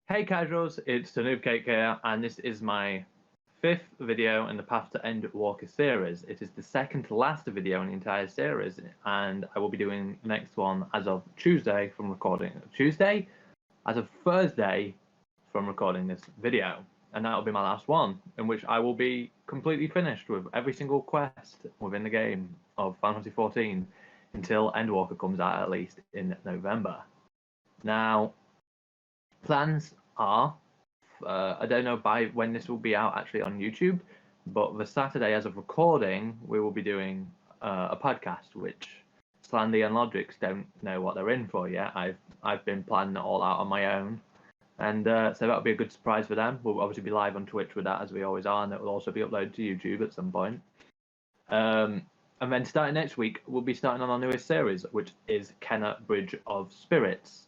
Hey casuals, it's TehNoobcake here, and this is my fifth video in the Path to Endwalker series. It is the second to last video in the entire series, and I will be doing the next one as of Tuesday from recording. Tuesday? As of Thursday from recording this video. And that will be my last one, in which I will be completely finished with every single quest within the game of Final Fantasy XIV until Endwalker comes out at least in November. Now, plans are, I don't know by when this will be out actually on YouTube, but the Saturday as of recording, we will be doing a podcast, which Slandy and Logix don't know what they're in for yet. I've been planning it all out on my own, and so that'll be a good surprise for them. We'll obviously be live on Twitch with that, as we always are, and it will also be uploaded to YouTube at some point. And then starting next week, we'll be starting on our newest series, which is Kenna Bridge of Spirits.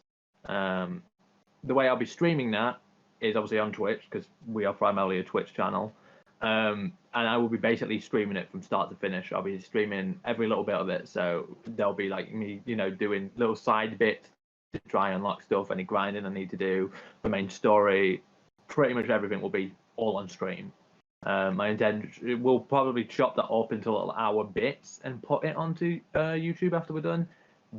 The way I'll be streaming that is obviously on Twitch, because we are primarily a Twitch channel. And I will be basically streaming it from start to finish. I'll be streaming every little bit of it, so there'll be like me, doing little side bits to try and unlock stuff, any grinding I need to do, the main story, pretty much everything will be all on stream. My intent, we'll probably chop that up into little hour bits and put it onto YouTube after we're done,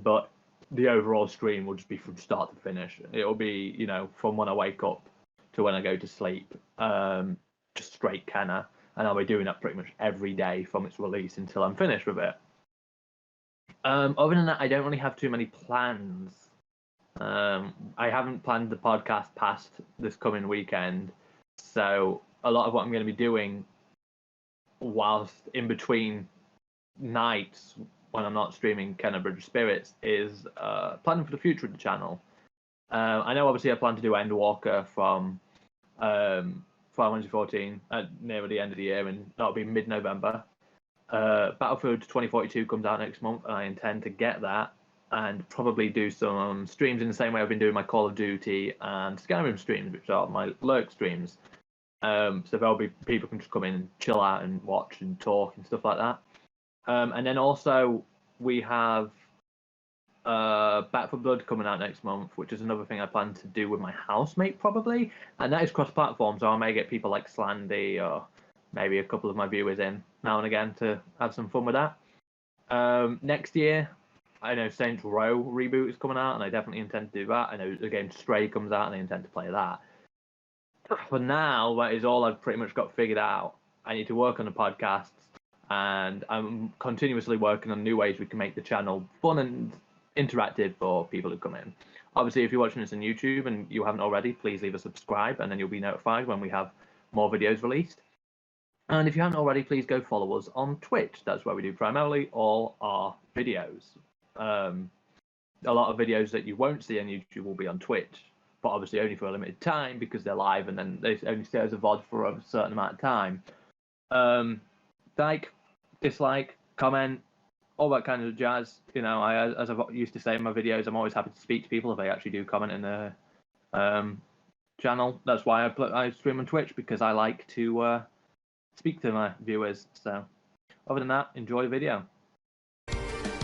but the overall stream will just be from start to finish. It'll be, from when I wake up to when I go to sleep, just straight Kenna, and I'll be doing that pretty much every day from its release until I'm finished with it. Other than that, I don't really have too many plans. I haven't planned the podcast past this coming weekend, so a lot of what I'm going to be doing whilst in between nights when I'm not streaming Kenna Bridge of Spirits is planning for the future of the channel. I know obviously I plan to do Endwalker from Final Fantasy XIV near the end of the year, and that'll be mid-November. Battlefield 2042 comes out next month, and I intend to get that and probably do some streams in the same way I've been doing my Call of Duty and Skyrim streams, which are my lurk streams. So there'll be people can just come in and chill out and watch and talk and stuff like that. And then also we have Back for Blood coming out next month, which is another thing I plan to do with my housemate probably, and that is cross-platform, so I may get people like Slandy or maybe a couple of my viewers in now and again to have some fun with that. Next year, I know Saints Row reboot is coming out, and I definitely intend to do that. I know the game Stray comes out, and I intend to play that. For now, that is all I've pretty much got figured out. I need to work on the podcasts, and I'm continuously working on new ways we can make the channel fun and interactive for people who come in. Obviously, if you're watching this on YouTube and you haven't already, please leave a subscribe, and then you'll be notified when we have more videos released. And if you haven't already, please go follow us on Twitch. That's where we do primarily all our videos. A lot of videos that you won't see on YouTube will be on Twitch, but obviously only for a limited time because they're live, and then they only stay as a VOD for a certain amount of time. Like, dislike, comment, all that kind of jazz. As I used to say in my videos, I'm always happy to speak to people if they actually do comment in the channel. That's why I stream on Twitch, because I like to speak to my viewers. So, other than that, enjoy the video.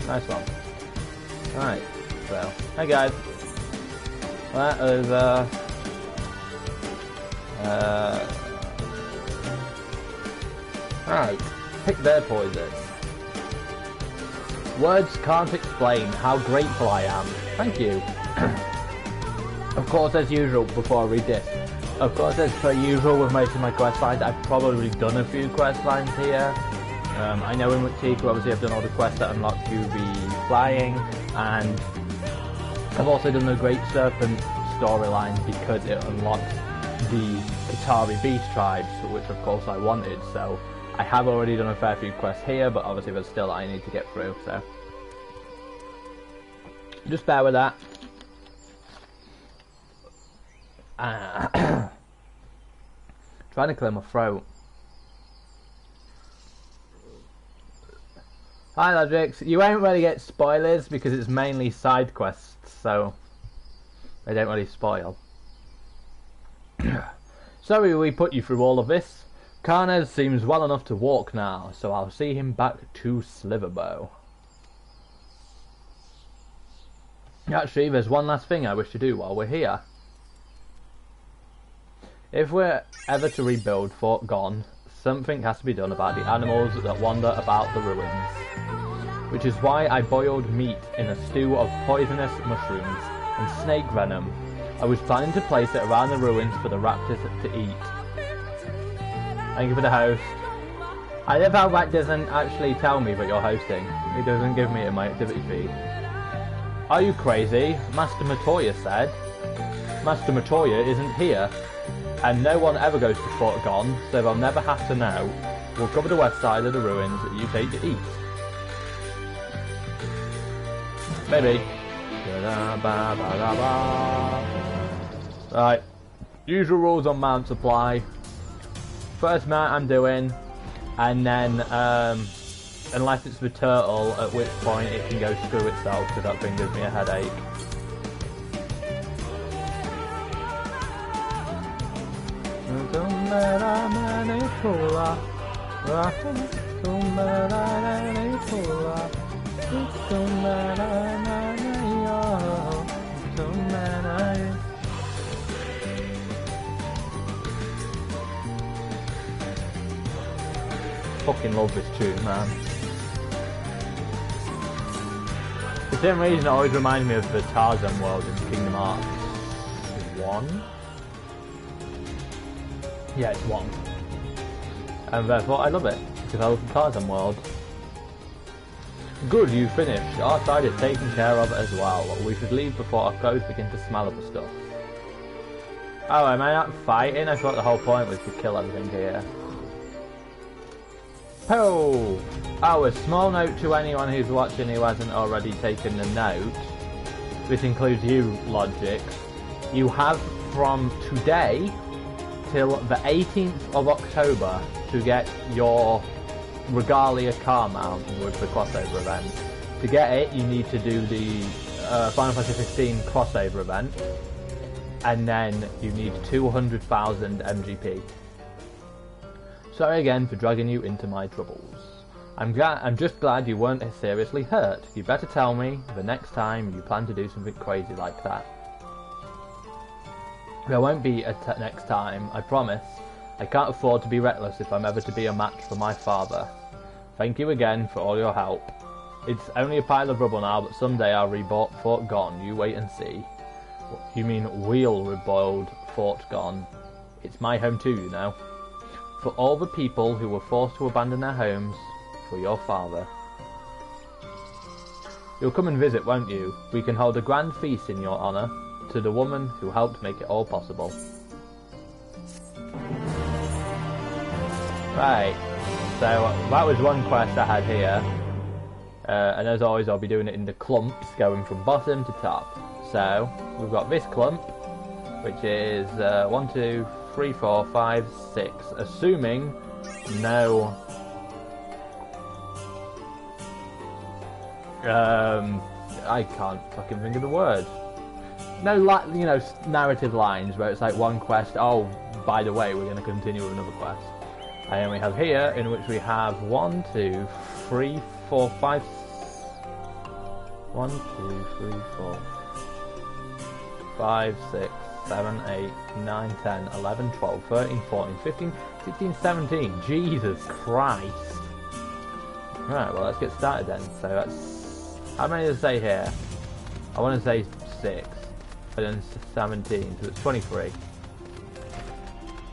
Nice one. Right, so, hey guys. That is, right, pick their poison. Words can't explain how grateful I am. Thank you. Of course, as usual, before I read this, of course, as per usual with most of my quest lines, I've probably done a few quest lines here. I know in Rak'tika, obviously, I've done all the quests that unlock you the flying, and I've also done the Great Serpent storyline because it unlocks the Qatari Beast tribes, which of course I wanted, so I have already done a fair few quests here, but obviously there's still I need to get through, so just bear with that. Trying to clear my throat. Hi Logix, you won't really get spoilers because it's mainly side quests, so they don't really spoil. Sorry we put you through all of this. Karnez seems well enough to walk now, so I'll see him back to Sliverbow. Actually, there's one last thing I wish to do while we're here. If we're ever to rebuild Fort Gone, something has to be done about the animals that wander about the ruins. Which is why I boiled meat in a stew of poisonous mushrooms and snake venom. I was planning to place it around the ruins for the raptors to eat. Thank you for the host. I love how Rat doesn't actually tell me that you're hosting. He doesn't give me it in my activity feed. Are you crazy? Master Matoya said. Master Matoya isn't here. And no one ever goes to Fort Gone, so they'll never have to know. We'll cover the west side of the ruins that you take to eat. Maybe. Right. Usual rules on mount supply. First mount I'm doing, and then unless it's the turtle, at which point it can go screw itself because that thing gives me a headache. Fucking love this tune, man. For some reason it always reminds me of the Tarzan world in Kingdom Hearts 1? Yeah, it's 1. And therefore I love it, because I love the Tarzan world. Good, you finished. Our side is taken care of as well. We should leave before our clothes begin to smell of the stuff. Oh, am I not fighting? I thought the whole point was to kill everything here. Oh! Oh, a small note to anyone who's watching who hasn't already taken the note. This includes you, Logic. You have from today till the 18th of October to get your Regalia car mount with the crossover event. To get it, you need to do the Final Fantasy XIV crossover event, and then you need 200,000 MGP. Sorry again for dragging you into my troubles. I'm just glad you weren't seriously hurt. You better tell me the next time you plan to do something crazy like that. There won't be a next time, I promise. I can't afford to be reckless if I'm ever to be a match for my father. Thank you again for all your help. It's only a pile of rubble now, but someday I'll rebuild Fort Gone. You wait and see. You mean we'll rebuild Fort Gone? It's my home too, you know. For all the people who were forced to abandon their homes, for your father. You'll come and visit, won't you? We can hold a grand feast in your honour, to the woman who helped make it all possible. Right, so that was one quest I had here, and as always I'll be doing it in the clumps, going from bottom to top. So, we've got this clump, which is 1, 2, 3, 4, 5, 6, assuming no I can't fucking think of the word. No, you know, narrative lines where it's like one quest, oh, by the way, we're going to continue with another quest. And then we have here, in which we have 1, 2, 3, 4, 5... 1, 2, 3, 4... 5, 6, 7, 8, 9, 10, 11, 12, 13, 14, 15, 16, 17. Jesus Christ. Right, well, let's get started then. So that's... How many does it say here? I want to say 6. And then 17, so it's 23.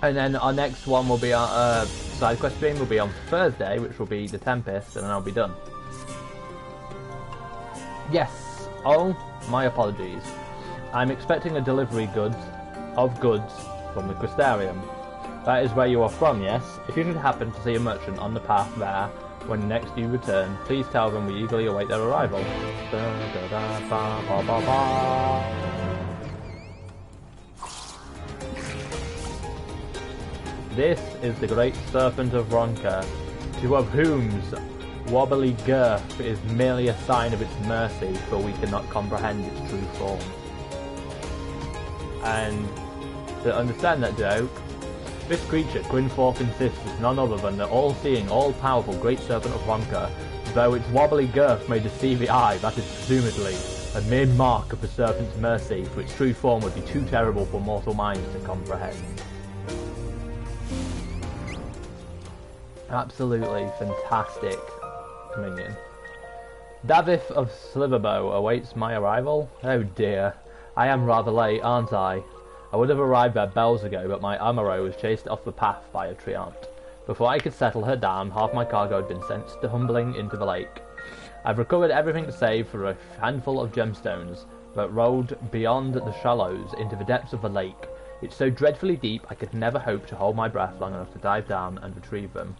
And then our next one will be our side quest stream will be on Thursday, which will be the Tempest, and then I'll be done. Yes. Oh, my apologies. I'm expecting a delivery of goods from the Crystarium. That is where you are from, yes? If you should happen to see a merchant on the path there when next you return, please tell them we eagerly await their arrival. This is the great serpent of Ronka, to of whom's wobbly girth is merely a sign of its mercy, for we cannot comprehend its true form. And to understand that joke, this creature, Gwynforth insists, is none other than the all-seeing, all-powerful great serpent of Ronka. Though its wobbly girth may deceive the eye, that is presumably a mere mark of the serpent's mercy, for its true form would be too terrible for mortal minds to comprehend. Absolutely fantastic minion. Davith of Sliverbow awaits my arrival. Oh dear, I am rather late, aren't I? I would have arrived there bells ago, but my Amaro was chased off the path by a treant. Before I could settle her down, half my cargo had been sent tumbling into the lake. I've recovered everything save for a handful of gemstones, but rowed beyond the shallows into the depths of the lake. It's so dreadfully deep I could never hope to hold my breath long enough to dive down and retrieve them.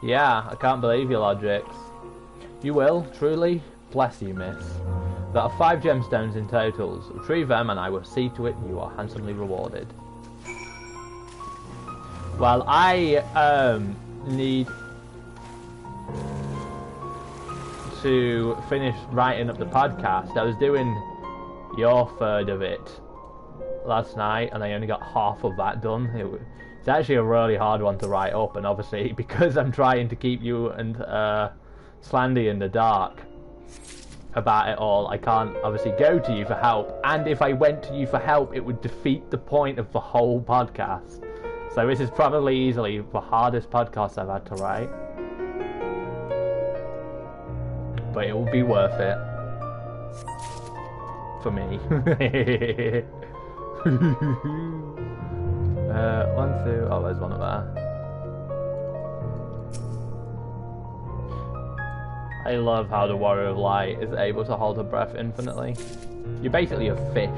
Yeah, I can't believe your logics. You will, truly? Bless you, miss. There are 5 gemstones in total. Retrieve them and I will see to it you are handsomely rewarded. Well, I need to finish writing up the podcast. I was doing your third of it last night and I only got half of that done. It's actually a really hard one to write up, and obviously because I'm trying to keep you and Slandy in the dark about it all, I can't obviously go to you for help, and if I went to you for help it would defeat the point of the whole podcast. So this is probably easily the hardest podcast I've had to write, but it will be worth it for me. 1, 2, oh there's one of there. I love how the Warrior of Light is able to hold her breath infinitely. You're basically a fish.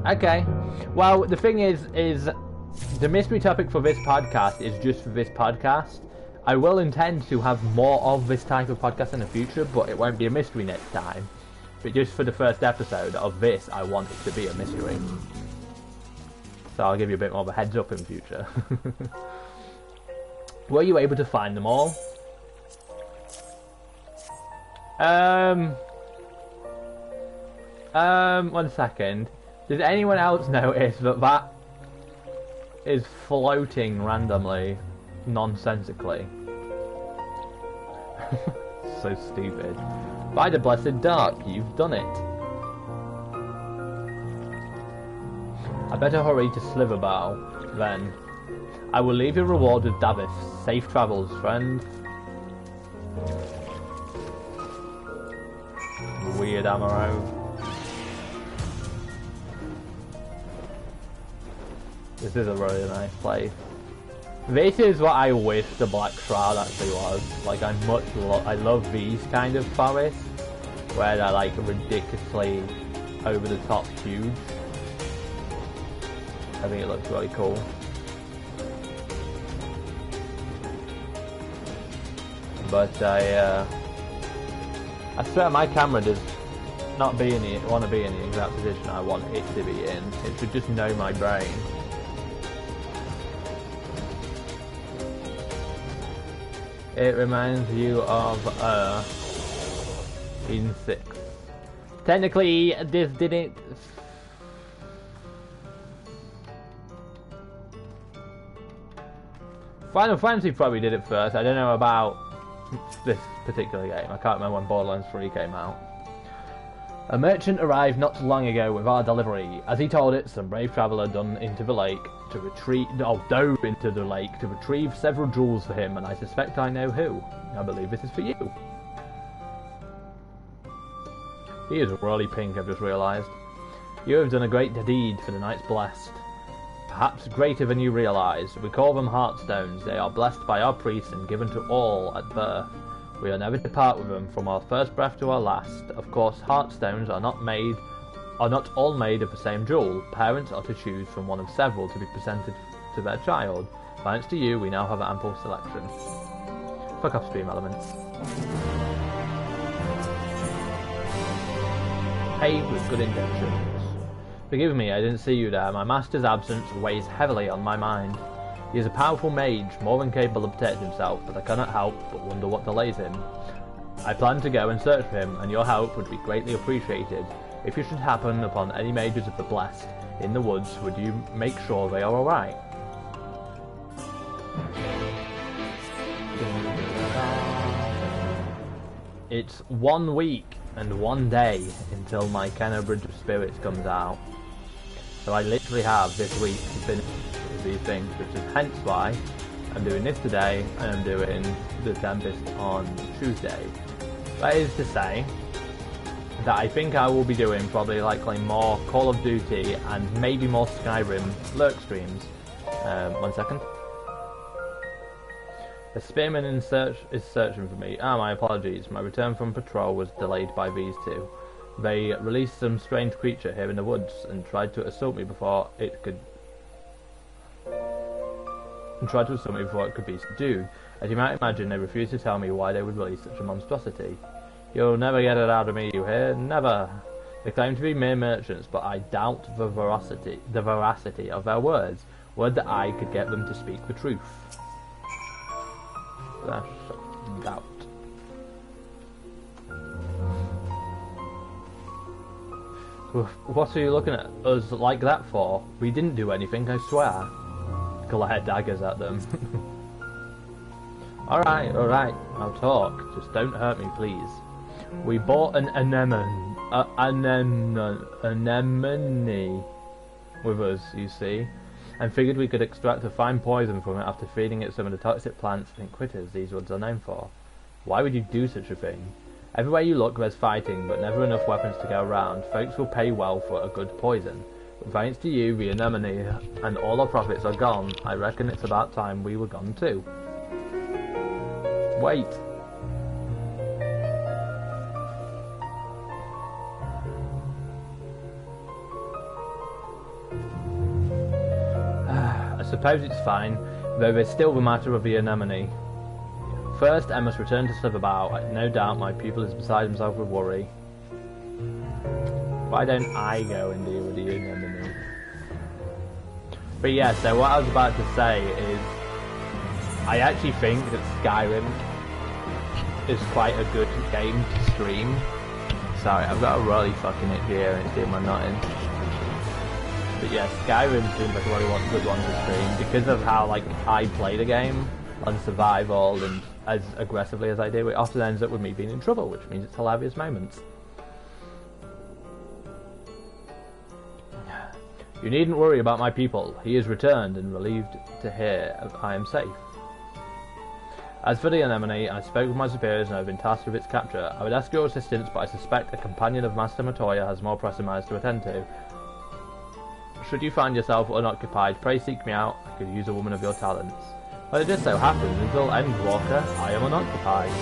Okay, well the thing is the mystery topic for this podcast is just for this podcast. I will intend to have more of this type of podcast in the future, but it won't be a mystery next time. But just for the first episode of this, I want it to be a mystery. So I'll give you a bit more of a heads up in the future. Were you able to find them all? 1 second. Does anyone else notice that is floating randomly, nonsensically? So stupid. By the blessed dark, you've done it. I better hurry to Sliverbow, then. I will leave your reward with Davith. Safe travels, friend. Weird Amaro. This is a really nice place. This is what I wish the Black Shroud actually was. Like, I love these kind of forests, where they're like ridiculously over the top huge. I think it looks really cool. But I swear my camera does not want to be in the exact position I want it to be in. It should just know my brain. It reminds you of in 6. Technically, this didn't. Final Fantasy probably did it first. I don't know about this particular game. I can't remember when Borderlands 3 came out. A merchant arrived not too long ago with our delivery. As he told it, some brave traveller dove into the lake to retrieve several jewels for him, and I suspect I know who. I believe this is for you. He is really pink, I've just realised. You have done a great deed for the Knights Blessed. Perhaps greater than you realise. We call them Heartstones. They are blessed by our priests and given to all at birth. We are never to part with them from our first breath to our last. Of course, Heartstones are not all made of the same jewel. Parents are to choose from one of several to be presented to their child. Thanks to you, we now have an ample selection. Fuck off, Stream Elements. Paid with good intentions. Forgive me, I didn't see you there. My master's absence weighs heavily on my mind. He is a powerful mage, more than capable of protecting himself, but I cannot help but wonder what delays him. I plan to go and search for him, and your help would be greatly appreciated. If you should happen upon any mages of the blessed in the woods, would you make sure they are alright? It's 1 week and 1 day until my Kenna Bridge of Spirits comes out. So I literally have this week to finish these things, which is hence why I'm doing this today and I'm doing the Tempest on Tuesday. That is to say that I think I will be doing probably likely more Call of Duty and maybe more Skyrim lurk streams. 1 second. A spearman is searching for me. Ah, my apologies. My return from patrol was delayed by these two. They released some strange creature here in the woods and tried to assault me before it could be subdued. As you might imagine, they refused to tell me why they would release such a monstrosity. You'll never get it out of me, you hear? Never. They claim to be mere merchants, but I doubt the veracity of their words. Word that I could get them to speak the truth. That's doubt. What are you looking at us like that for? We didn't do anything, I swear. Glare daggers at them. Alright, I'll talk. Just don't hurt me, please. We bought an anemone with us, you see, and figured we could extract a fine poison from it after feeding it some of the toxic plants and critters these woods are known for. Why would you do such a thing? Everywhere you look there's fighting, but never enough weapons to go around. Folks will pay well for a good poison. But thanks to you, the anemone, and all our profits are gone. I reckon it's about time we were gone too. Wait. I suppose it's fine, though there's still the matter of the anemone. First, I must return to Sliverbow. No doubt my pupil is beside himself with worry. Why don't I go and deal with the anemone? But yeah, so what I was about to say is, I actually think that Skyrim is quite a good game to stream. Sorry, I've got a really fucking itchy ear and it's doing my nutting. But yeah, Skyrim seems like a really good one to stream because of how like I play the game on survival and as aggressively as I do. It often ends up with me being in trouble, which means it's hilarious moments. You needn't worry about my people. He is returned and relieved to hear I am safe. As for the anemone, I spoke with my superiors and I have been tasked with its capture. I would ask your assistance, but I suspect a companion of Master Matoya has more pressing matters to attend to. Should you find yourself unoccupied, pray seek me out. I could use a woman of your talents. But it just so happens, until Endwalker, I am unoccupied.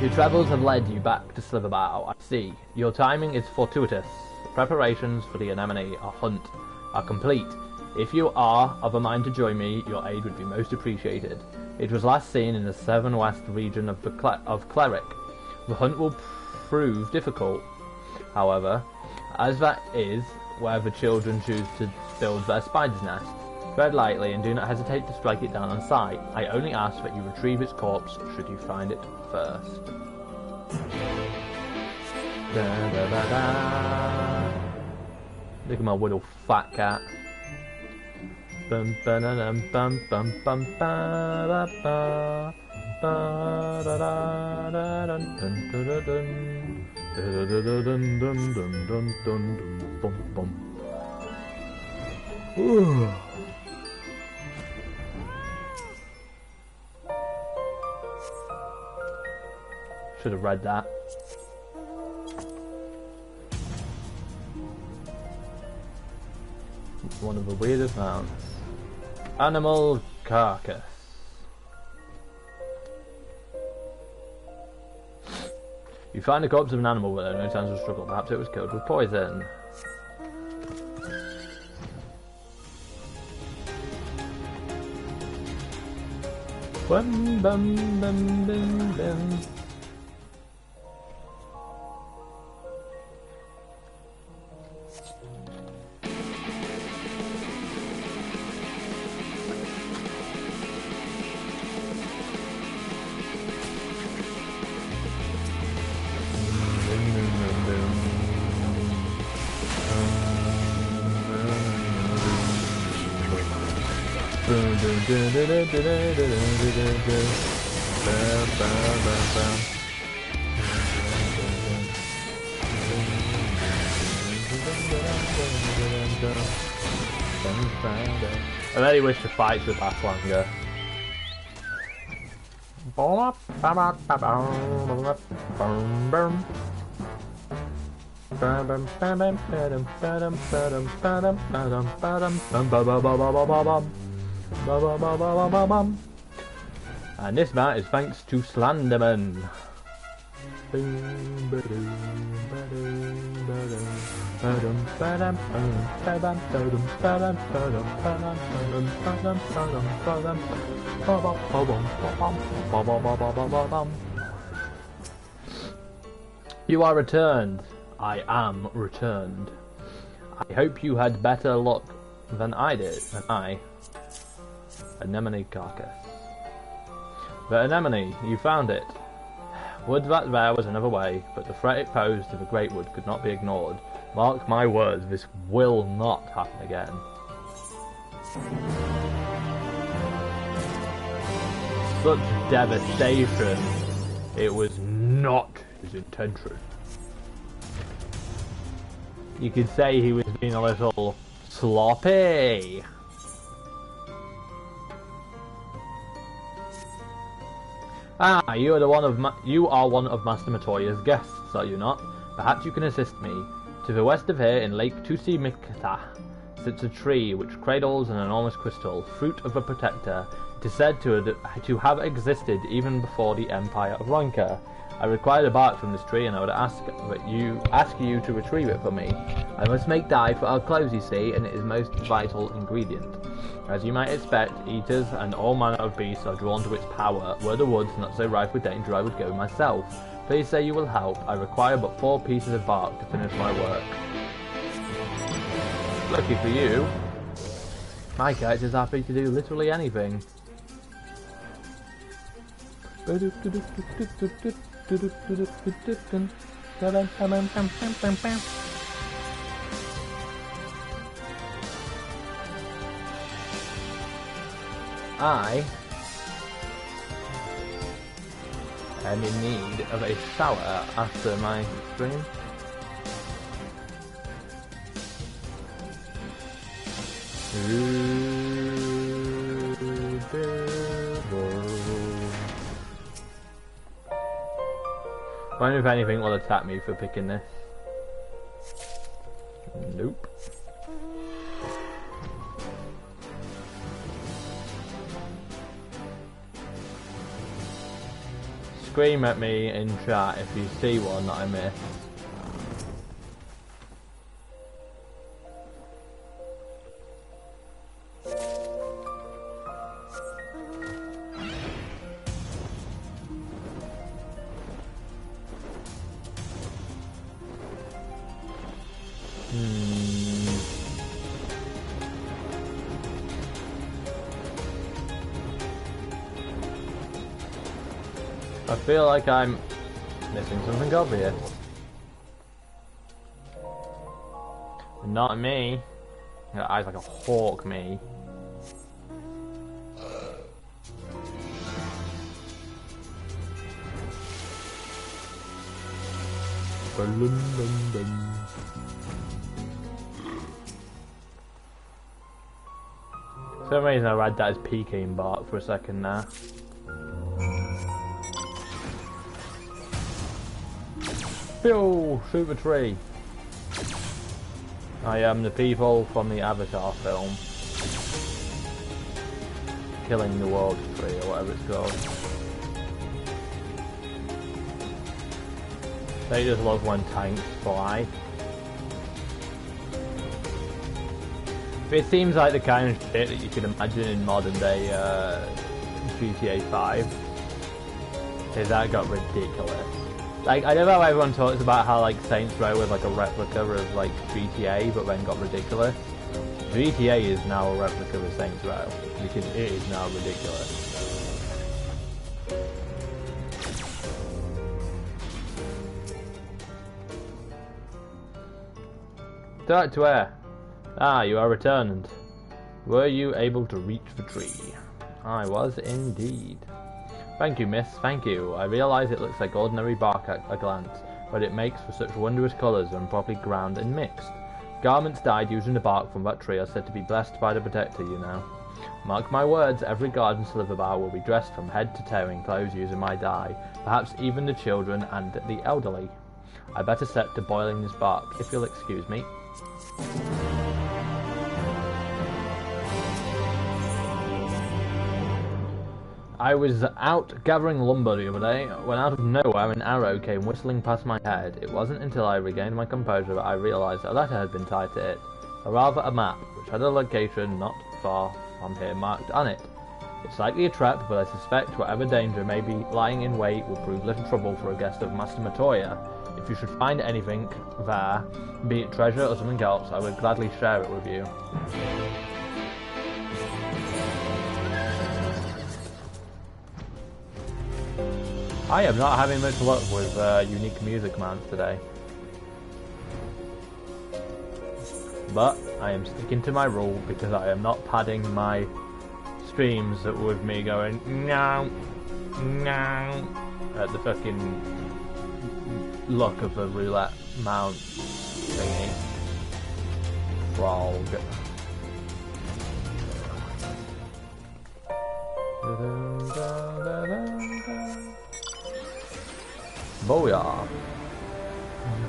Your travels have led you back to Sliverbow. I see. Your timing is fortuitous. Preparations for the anemone hunt are complete. If you are of a mind to join me, your aid would be most appreciated. It was last seen in the Severn West region of Cleric. The hunt will prove difficult, however, as that is where the children choose to build their spider's nest. Tread lightly and do not hesitate to strike it down on sight. I only ask that you retrieve its corpse should you find it first. Da, da, da, da. Look at my little fat cat. Bum ba da dum bum bum bum ba ba ba ba da da da dun dun dun dun dun dun dun dun dun bum bum. Ooh. Should have read that. One of the weirdest mounts. Animal carcass. You find the corpse of an animal with no signs of struggle. Perhaps it was killed with poison. Bum bum bum bum bum. I really wish the fights would last longer. And this map is thanks to Slenderman. You are returned. I am returned. I hope you had better luck than I did. Anemone carcass. The anemone, you found it. Would that there was another way, but the threat it posed to the Greatwood could not be ignored. Mark my words, this will not happen again. Such devastation. It was not his intention. You could say he was being a little sloppy. Ah, you are one of Master Matoya's guests, are you not? Perhaps you can assist me. To the west of here, in Lake Tusimikata, sits a tree which cradles an enormous crystal, fruit of a protector. It is said to have existed even before the Empire of Ronka. I require the bark from this tree, and I would ask you to retrieve it for me. I must make dye for our clothes, you see, and it is most vital ingredient. As you might expect, eaters and all manner of beasts are drawn to its power. Were the woods not so rife with danger, I would go myself. Please say you will help. I require but 4 pieces of bark to finish my work. Lucky for you, my character's happy to do literally anything. I am in need of a shower after my stream. I wonder if anything will attack me for picking this. Nope. Scream at me in chat if you see one that I missed. I feel like I'm missing something obvious. Not me. Your eyes like a hawk, me. For some reason I read that as Peking bark for a second now. Yo, shoot the tree. I am the people from the Avatar film. Killing the world tree or whatever it's called. They just love when tanks fly. It seems like the kind of shit that you could imagine in modern day GTA 5. Because that got ridiculous. Like, I know how everyone talks about how like Saints Row was like a replica of like GTA, but then got ridiculous. GTA is now a replica of Saints Row because it is now ridiculous. Direct to where? Ah, you are returned. Were you able to reach the tree? I was indeed. Thank you, miss, thank you. I realise it looks like ordinary bark at a glance, but it makes for such wondrous colours when properly ground and mixed. Garments dyed using the bark from that tree are said to be blessed by the protector, you know. Mark my words, every garden sliverbough will be dressed from head to toe in clothes using my dye, perhaps even the children and the elderly. I better set to boiling this bark, if you'll excuse me. I was out gathering lumber the other day, when out of nowhere an arrow came whistling past my head. It wasn't until I regained my composure that I realised a letter had been tied to it, or rather a map, which had a location not far from here marked on it. It's likely a trap, but I suspect whatever danger may be lying in wait will prove little trouble for a guest of Master Matoya. If you should find anything there, be it treasure or something else, I would gladly share it with you. I am not having much luck with unique music commands today. But I am sticking to my rule because I am not padding my streams with me going no, no at the fucking luck of a roulette mount thingy. Frog. Booyah!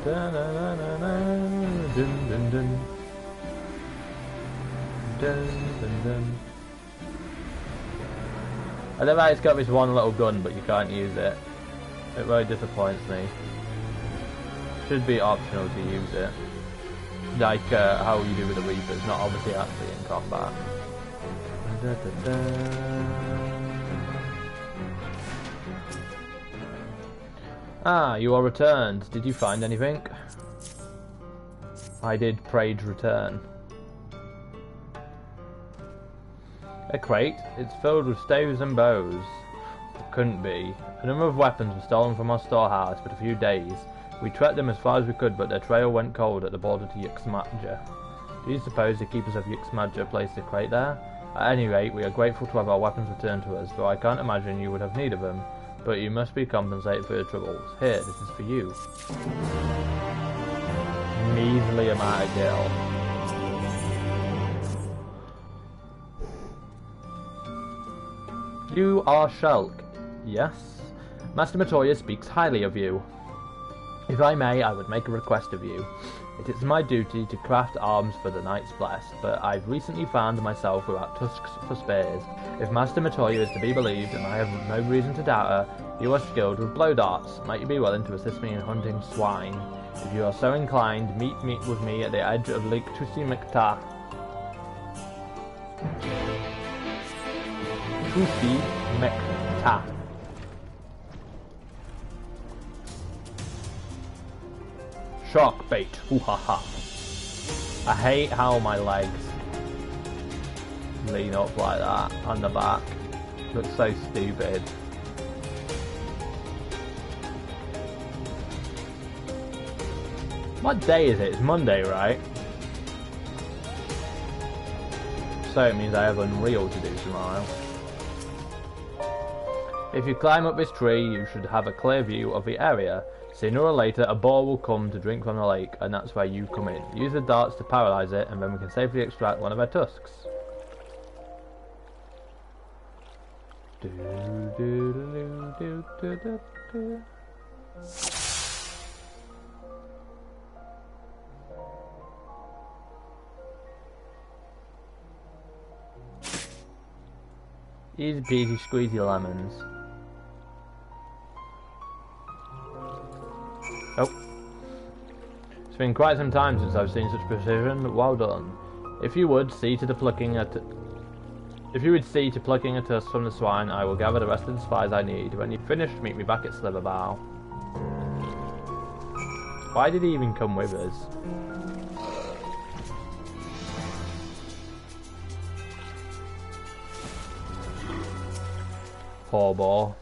Dun, dun, dun, dun, dun, dun, dun. Dun, dun, dun. I love how it's got this one little gun, but you can't use it. It really disappoints me. Should be optional to use it, like how you do with the Reapers, not obviously actually in combat. Dun, dun, dun. Ah, you are returned. Did you find anything? I did Prade's return. A crate. It's filled with staves and bows. It couldn't be. A number of weapons were stolen from our storehouse for a few days. We tracked them as far as we could, but their trail went cold at the border to Yxmadja. Do you suppose the keepers of Yxmadja placed a crate there? At any rate, we are grateful to have our weapons returned to us, though I can't imagine you would have need of them. But you must be compensated for your troubles. Here, this is for you. Measly amount of gil. You are Shulk. Yes? Master Matoya speaks highly of you. If I may, I would make a request of you. It is my duty to craft arms for the Knights Blessed, but I've recently found myself without tusks for spears. If Master Matoya is to be believed, and I have no reason to doubt her, you are skilled with blow darts. Might you be willing to assist me in hunting swine? If you are so inclined, meet with me at the edge of Lake Tusimikta. Tusimikta. Shark bait, hoo ha ha. I hate how my legs lean up like that on the back. Looks so stupid. What day is it? It's Monday, right? So it means I have Unreal to do tomorrow. If you climb up this tree, you should have a clear view of the area. Sooner or later, a boar will come to drink from the lake, and that's where you come in. Use the darts to paralyze it, and then we can safely extract one of their tusks. Easy peasy squeezy lemons. Oh. It's been quite some time since I've seen such precision. Well done. If you would see to plucking a tusk from the swine, I will gather the rest of the supplies I need. When you've finished, meet me back at Sliverbow. Why did he even come with us? Poor boy.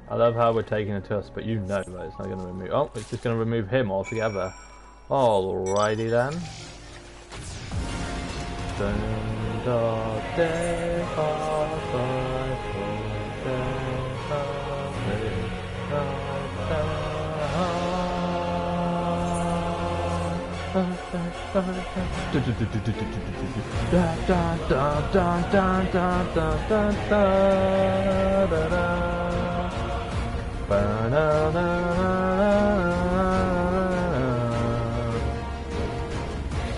I love how we're taking a tusk, but you know that it's not going to remove... Oh, it's just going to remove him altogether. Alrighty then.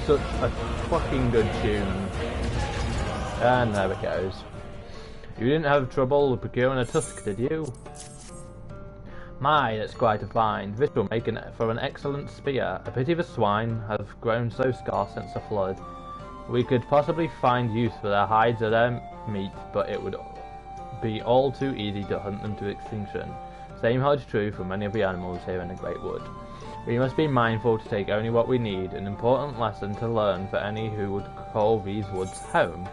Such a fucking good tune. And there it goes. You didn't have trouble procuring a tusk, did you? My, that's quite a find. This will make for an excellent spear. A pity the swine have grown so scarce since the flood. We could possibly find use for their hides or their meat, but it would be all too easy to hunt them to extinction. Same holds true for many of the animals here in the Greatwood. We must be mindful to take only what we need, an important lesson to learn for any who would call these woods home.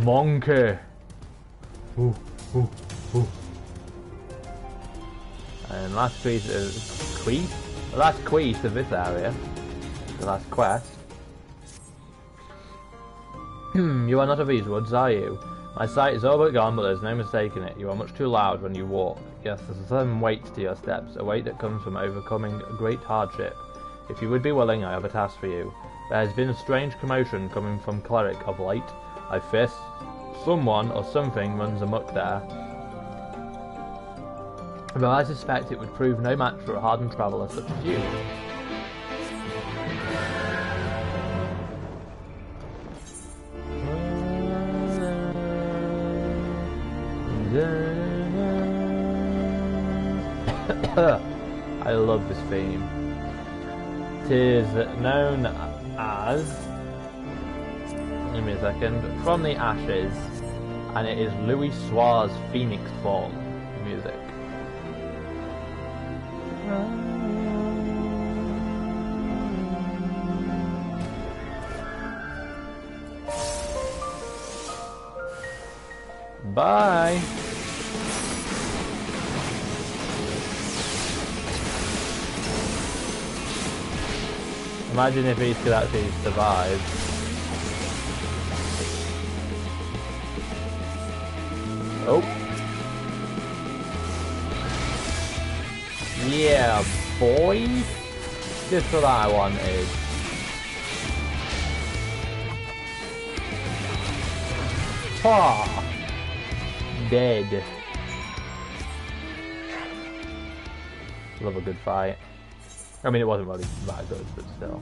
Monkey! Ooh, ooh, ooh. And last quest of this area. The last quest. You are not of these woods, are you? My sight is all but gone, but there's no mistaking it. You are much too loud when you walk. Yes, there's a certain weight to your steps, a weight that comes from overcoming a great hardship. If you would be willing, I have a task for you. There has been a strange commotion coming from Cleric of late. I fear someone or something runs amok there. Though I suspect it would prove no match for a hardened traveller such as you. I love this theme. It is known as, give me a second, From the Ashes, and it is Louis Soir's Phoenix Form music. Bye! Imagine if these could actually survive. Oh. Yeah, boy. Just what I wanted. Ah. Dead. Love a good fight. I mean, it wasn't really that good, but still.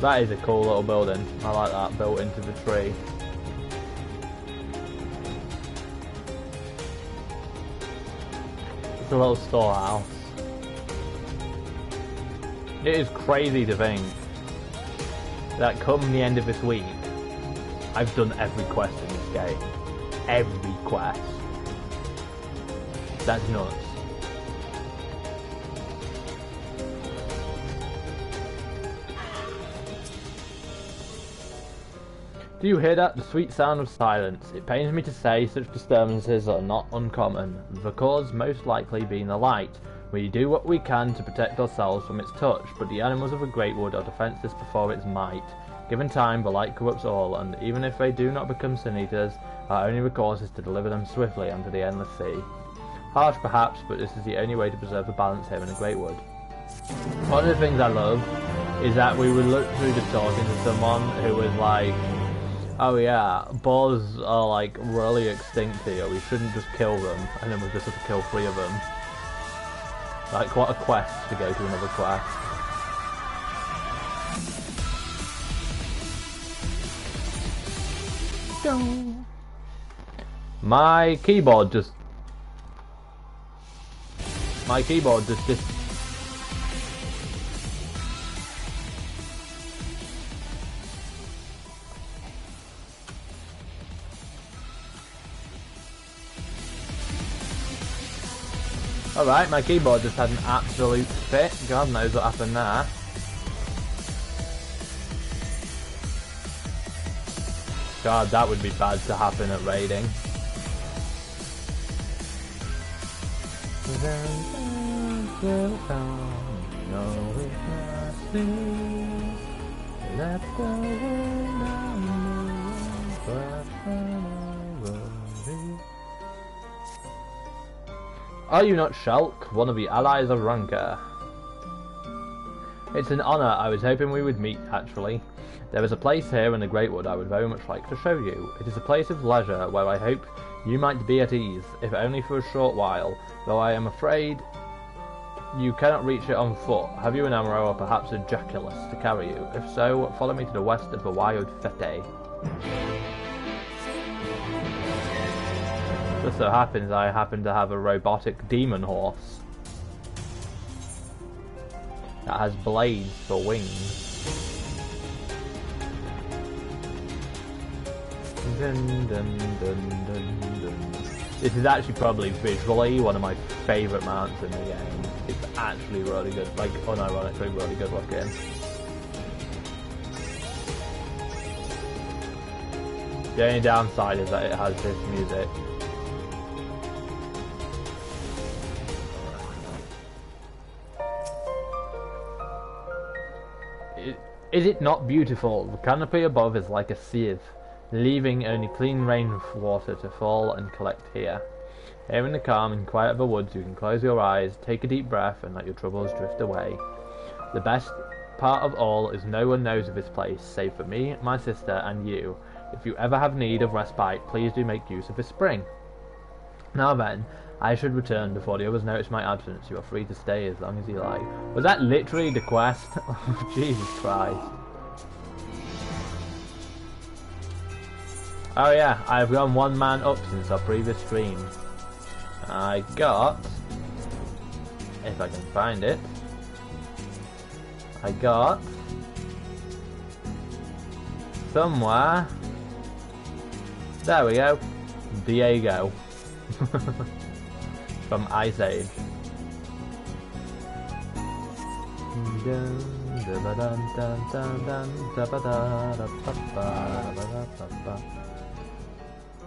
That is a cool little building. I like that, built into the tree. It's a little storehouse. It is crazy to think that come the end of this week, I've done every quest in this game. Every quest. That's nuts. Do you hear that? The sweet sound of silence. It pains me to say such disturbances are not uncommon, the cause most likely being the light. We do what we can to protect ourselves from its touch, but the animals of the Greatwood are defenceless before its might. Given time, the light corrupts all, and even if they do not become sin-eaters, our only recourse is to deliver them swiftly unto the endless sea. Harsh perhaps, but this is the only way to preserve the balance here in the Greatwood. One of the things I love is that we would look through just talking to someone who was like, oh yeah, boars are like really extinct here, we shouldn't just kill them, and then we just have to kill 3 of them. Like, what a quest to go to another quest. Go. My keyboard just Alright, my keyboard just had an absolute fit. God knows what happened there. God, that would be bad to happen at raiding. Are you not Shulk, one of the allies of Ranka? It's an honour. I was hoping we would meet, actually. There is a place here in the Greatwood I would very much like to show you. It is a place of leisure where I hope you might be at ease, if only for a short while, though I am afraid you cannot reach it on foot. Have you an arrow or perhaps a jaculus to carry you? If so, follow me to the west of the wild Fete. Just so happens I happen to have a robotic demon horse that has blades for wings. Dun, dun, dun, dun, dun. This is actually probably visually one of my favourite mounts in the game. It's actually really good, like unironically really good looking. The only downside is that it has this music. Is it not beautiful? The canopy above is like a sieve, leaving only clean rainwater to fall and collect here. Here in the calm and quiet of the woods, you can close your eyes, take a deep breath, and let your troubles drift away. The best part of all is no one knows of this place, save for me, my sister, and you. If you ever have need of respite, please do make use of this spring. Now then, I should return before the others notice my absence. You are free to stay as long as you like. Was that literally the quest? Jesus Christ. Oh yeah, I've gone one man up since our previous stream. I got, if I can find it, I got somewhere, there we go, Diego from Ice Age.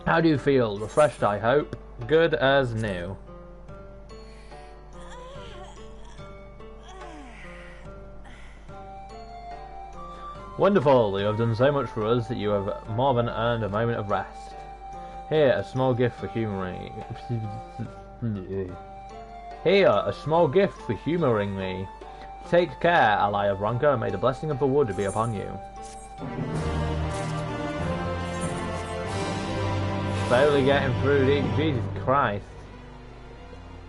How do you feel? Refreshed, I hope. Good as new. Wonderful! You have done so much for us that you have more than earned a moment of rest. Here, a small gift for humouring. Here, a small gift for humouring me. Take care, ally of Ranka, and may the blessing of the wood be upon you. Slowly getting through these. Jesus Christ.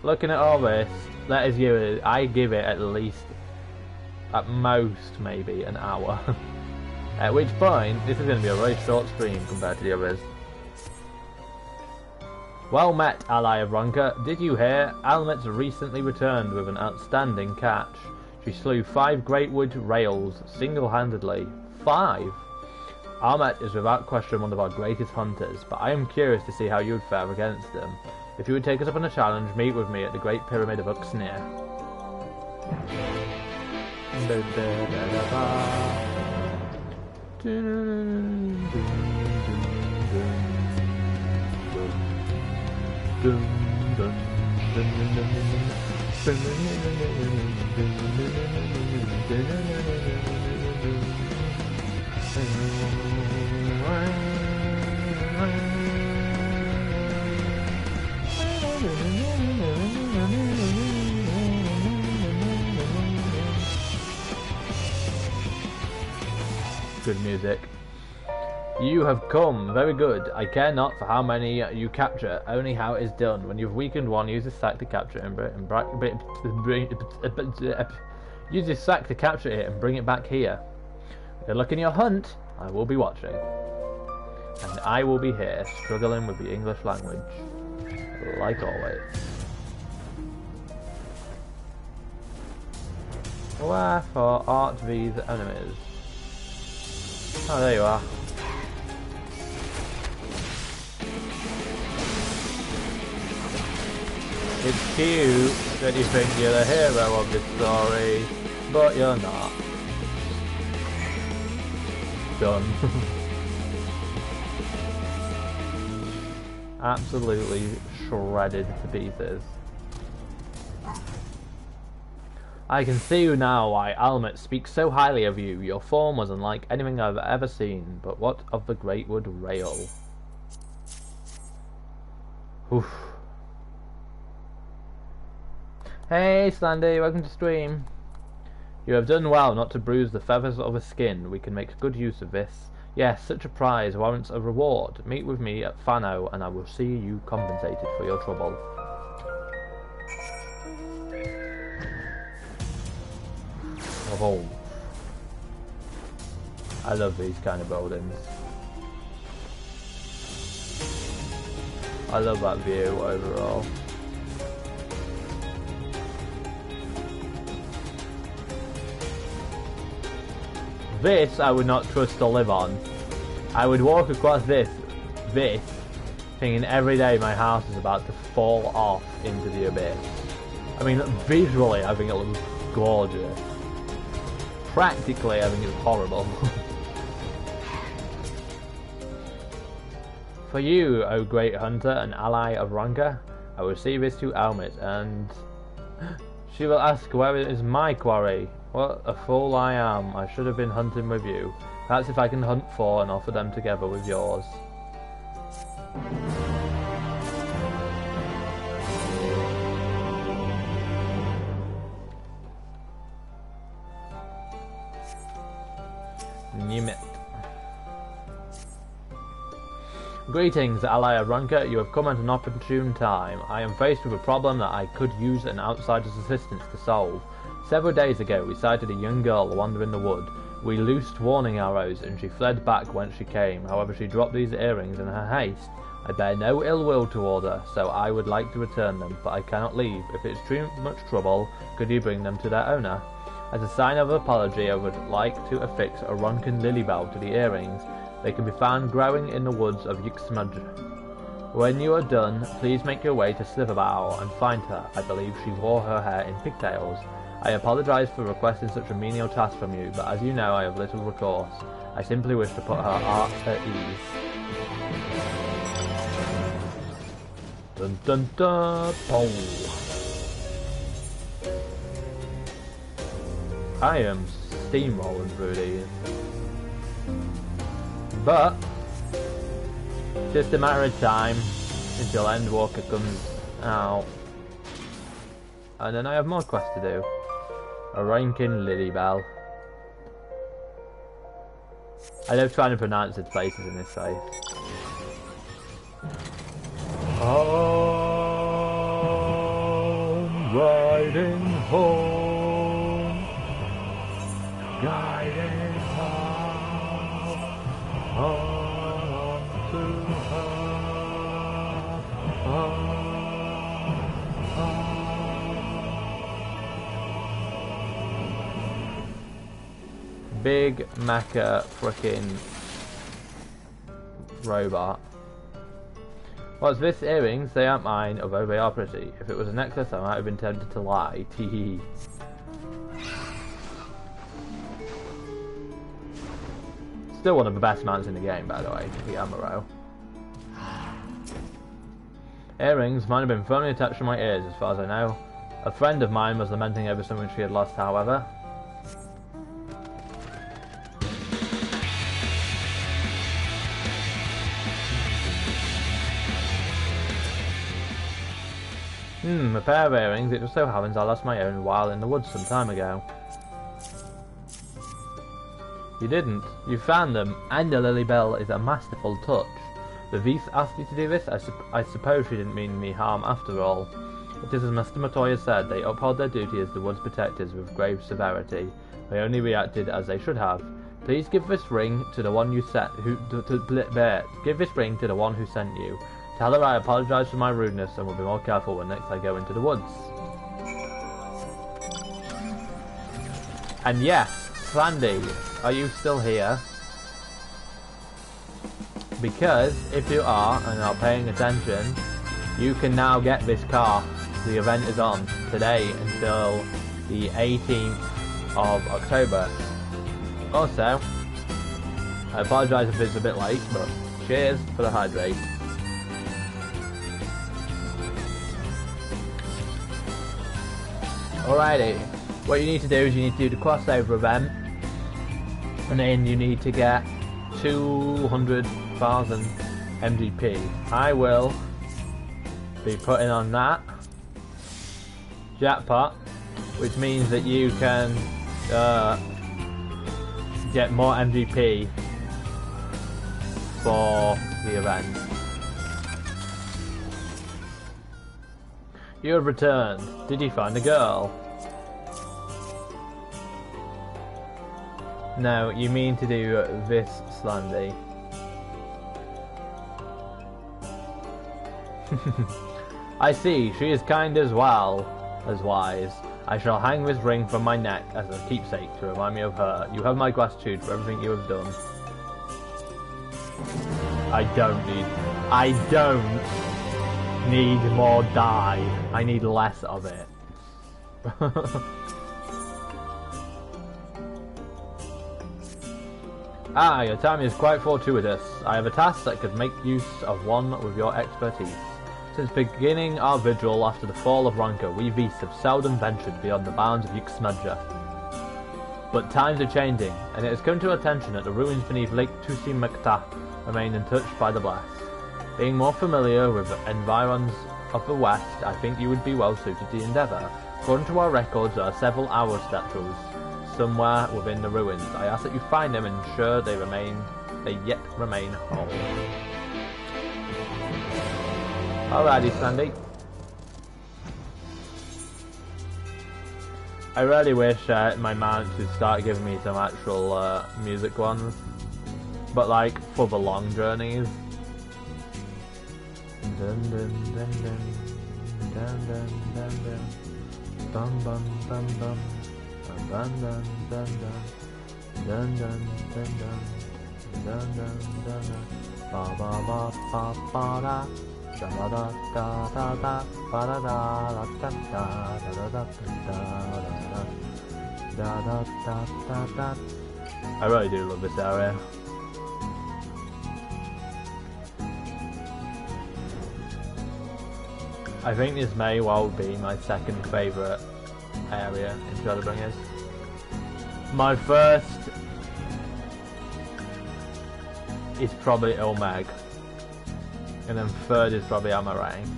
Looking at all this, that is you. I give it at least, at most, maybe an hour. At which point, this is going to be a very short stream compared to the others. Well met, ally of Ranka. Did you hear? Almet's recently returned with an outstanding catch. She slew 5 Greatwood rails single-handedly. 5? Almet is without question one of our greatest hunters, but I am curious to see how you would fare against them. If you would take us up on a challenge, meet with me at the Great Pyramid of Uxnir. Good music. You have come. Very good. I care not for how many you capture, only how it is done. When you've weakened one, use this sack to capture it and use this sack to capture it and bring it back here. Good luck in your hunt. I will be watching. And I will be here, struggling with the English language. Like always. Wherefore art these enemies? Oh, there you are. It's cute that you think you're the hero of this story, but you're not. Done. absolutely shredded to pieces. I can see you now why Almet speaks so highly of you. Your form was unlike anything I've ever seen. But what of the Greatwood rail? Oof. Hey Slandy, welcome to stream. You have done well not to bruise the feathers of a skin. We can make good use of this. Yes, such a prize warrants a reward. Meet with me at Fano and I will see you compensated for your trouble. Oh, I love these kind of buildings. I love that view overall. This I would not trust to live on. I would walk across this, thinking every day my house is about to fall off into the abyss. I mean, visually I think it looks gorgeous. Practically I think it's horrible. For you, O great hunter and ally of Ranka, I will see this to Almet, and she will ask where is my quarry. What a fool I am, I should have been hunting with you. Perhaps if I can hunt 4 and offer them together with yours. Numit. Greetings, ally of Ranka. You have come at an opportune time. I am faced with a problem that I could use an outsider's assistance to solve. Several days ago, we sighted a young girl wander in the wood. We loosed warning arrows, and she fled back whence she came. However, she dropped these earrings in her haste. I bear no ill will toward her, so I would like to return them, but I cannot leave. If it's too much trouble, could you bring them to their owner? As a sign of apology, I would like to affix a Ronkan lilybell to the earrings. They can be found growing in the woods of Yuxmudge. When you are done, please make your way to Sliverbow and find her. I believe she wore her hair in pigtails. I apologize for requesting such a menial task from you, but as you know, I have little recourse. I simply wish to put her heart at ease. Dun dun dun! Boom! I am steamrolling through these. But just a matter of time until Endwalker comes out. And then I have more quests to do. A Rankin Lilybell. I love trying to pronounce its places in this place. Home, riding home, guiding home to her. Big mecha frickin' robot. What's this? Earrings? They aren't mine, although they are pretty. If it was a necklace, I might have been tempted to lie. Teehee. Still one of the best mounts in the game, by the way, the Amaro. Earrings might have been firmly attached to my ears, as far as I know. A friend of mine was lamenting over something she had lost, however. A pair of earrings. It just so happens I lost my own while in the woods some time ago. You didn't. You found them, and the Lilybell is a masterful touch. The Vieth asked you to do this? I suppose she didn't mean me harm after all. It is as Master Matoya said, they uphold their duty as the wood's protectors with grave severity. They only reacted as they should have. Please give this ring to the one you sent. Give this ring to the one who sent you. Tell her I apologise for my rudeness and will be more careful when next I go into the woods. And yes, Sandy, are you still here? Because if you are and are paying attention, you can now get this car. The event is on today until the 18th of October. Also, I apologise if it's a bit late, but cheers for the hydrate. Alrighty. What you need to do is you need to do the crossover event, and then you need to get 200,000 MGP. I will be putting on that jackpot, which means that you can get more MGP for the event. You have returned. Did you find a girl? No, you mean to do this, Slandy. I see, she is kind as well as wise. I shall hang this ring from my neck as a keepsake to remind me of her. You have my gratitude for everything you have done. I don't need more dye. I need less of it. Ah, your time is quite fortuitous. I have a task that could make use of one with your expertise. Since beginning our vigil after the fall of Ranka, we beasts have seldom ventured beyond the bounds of Yuxmadja. But times are changing, and it has come to our attention that the ruins beneath Lake Tusimekta remain untouched by the blast. Being more familiar with the environs of the West, I think you would be well suited to the endeavour. According to our records, there are several owl statues somewhere within the ruins. I ask that you find them and ensure they yet remain whole. Alrighty, Sandy. I really wish my man would start giving me some actual music ones, but like for the long journeys. Dun dun dun dun dun dun dun dun bum bum bum bum dun dun dun dun dun dun dun dun dun dun dun ba ba ba ba ba da da da da da da ba da da da da da da da da da da. I really do love this area. I think this may well be my second favourite area in Shadowbringers. My first is probably Ilmeg, and then third is probably Amaranth.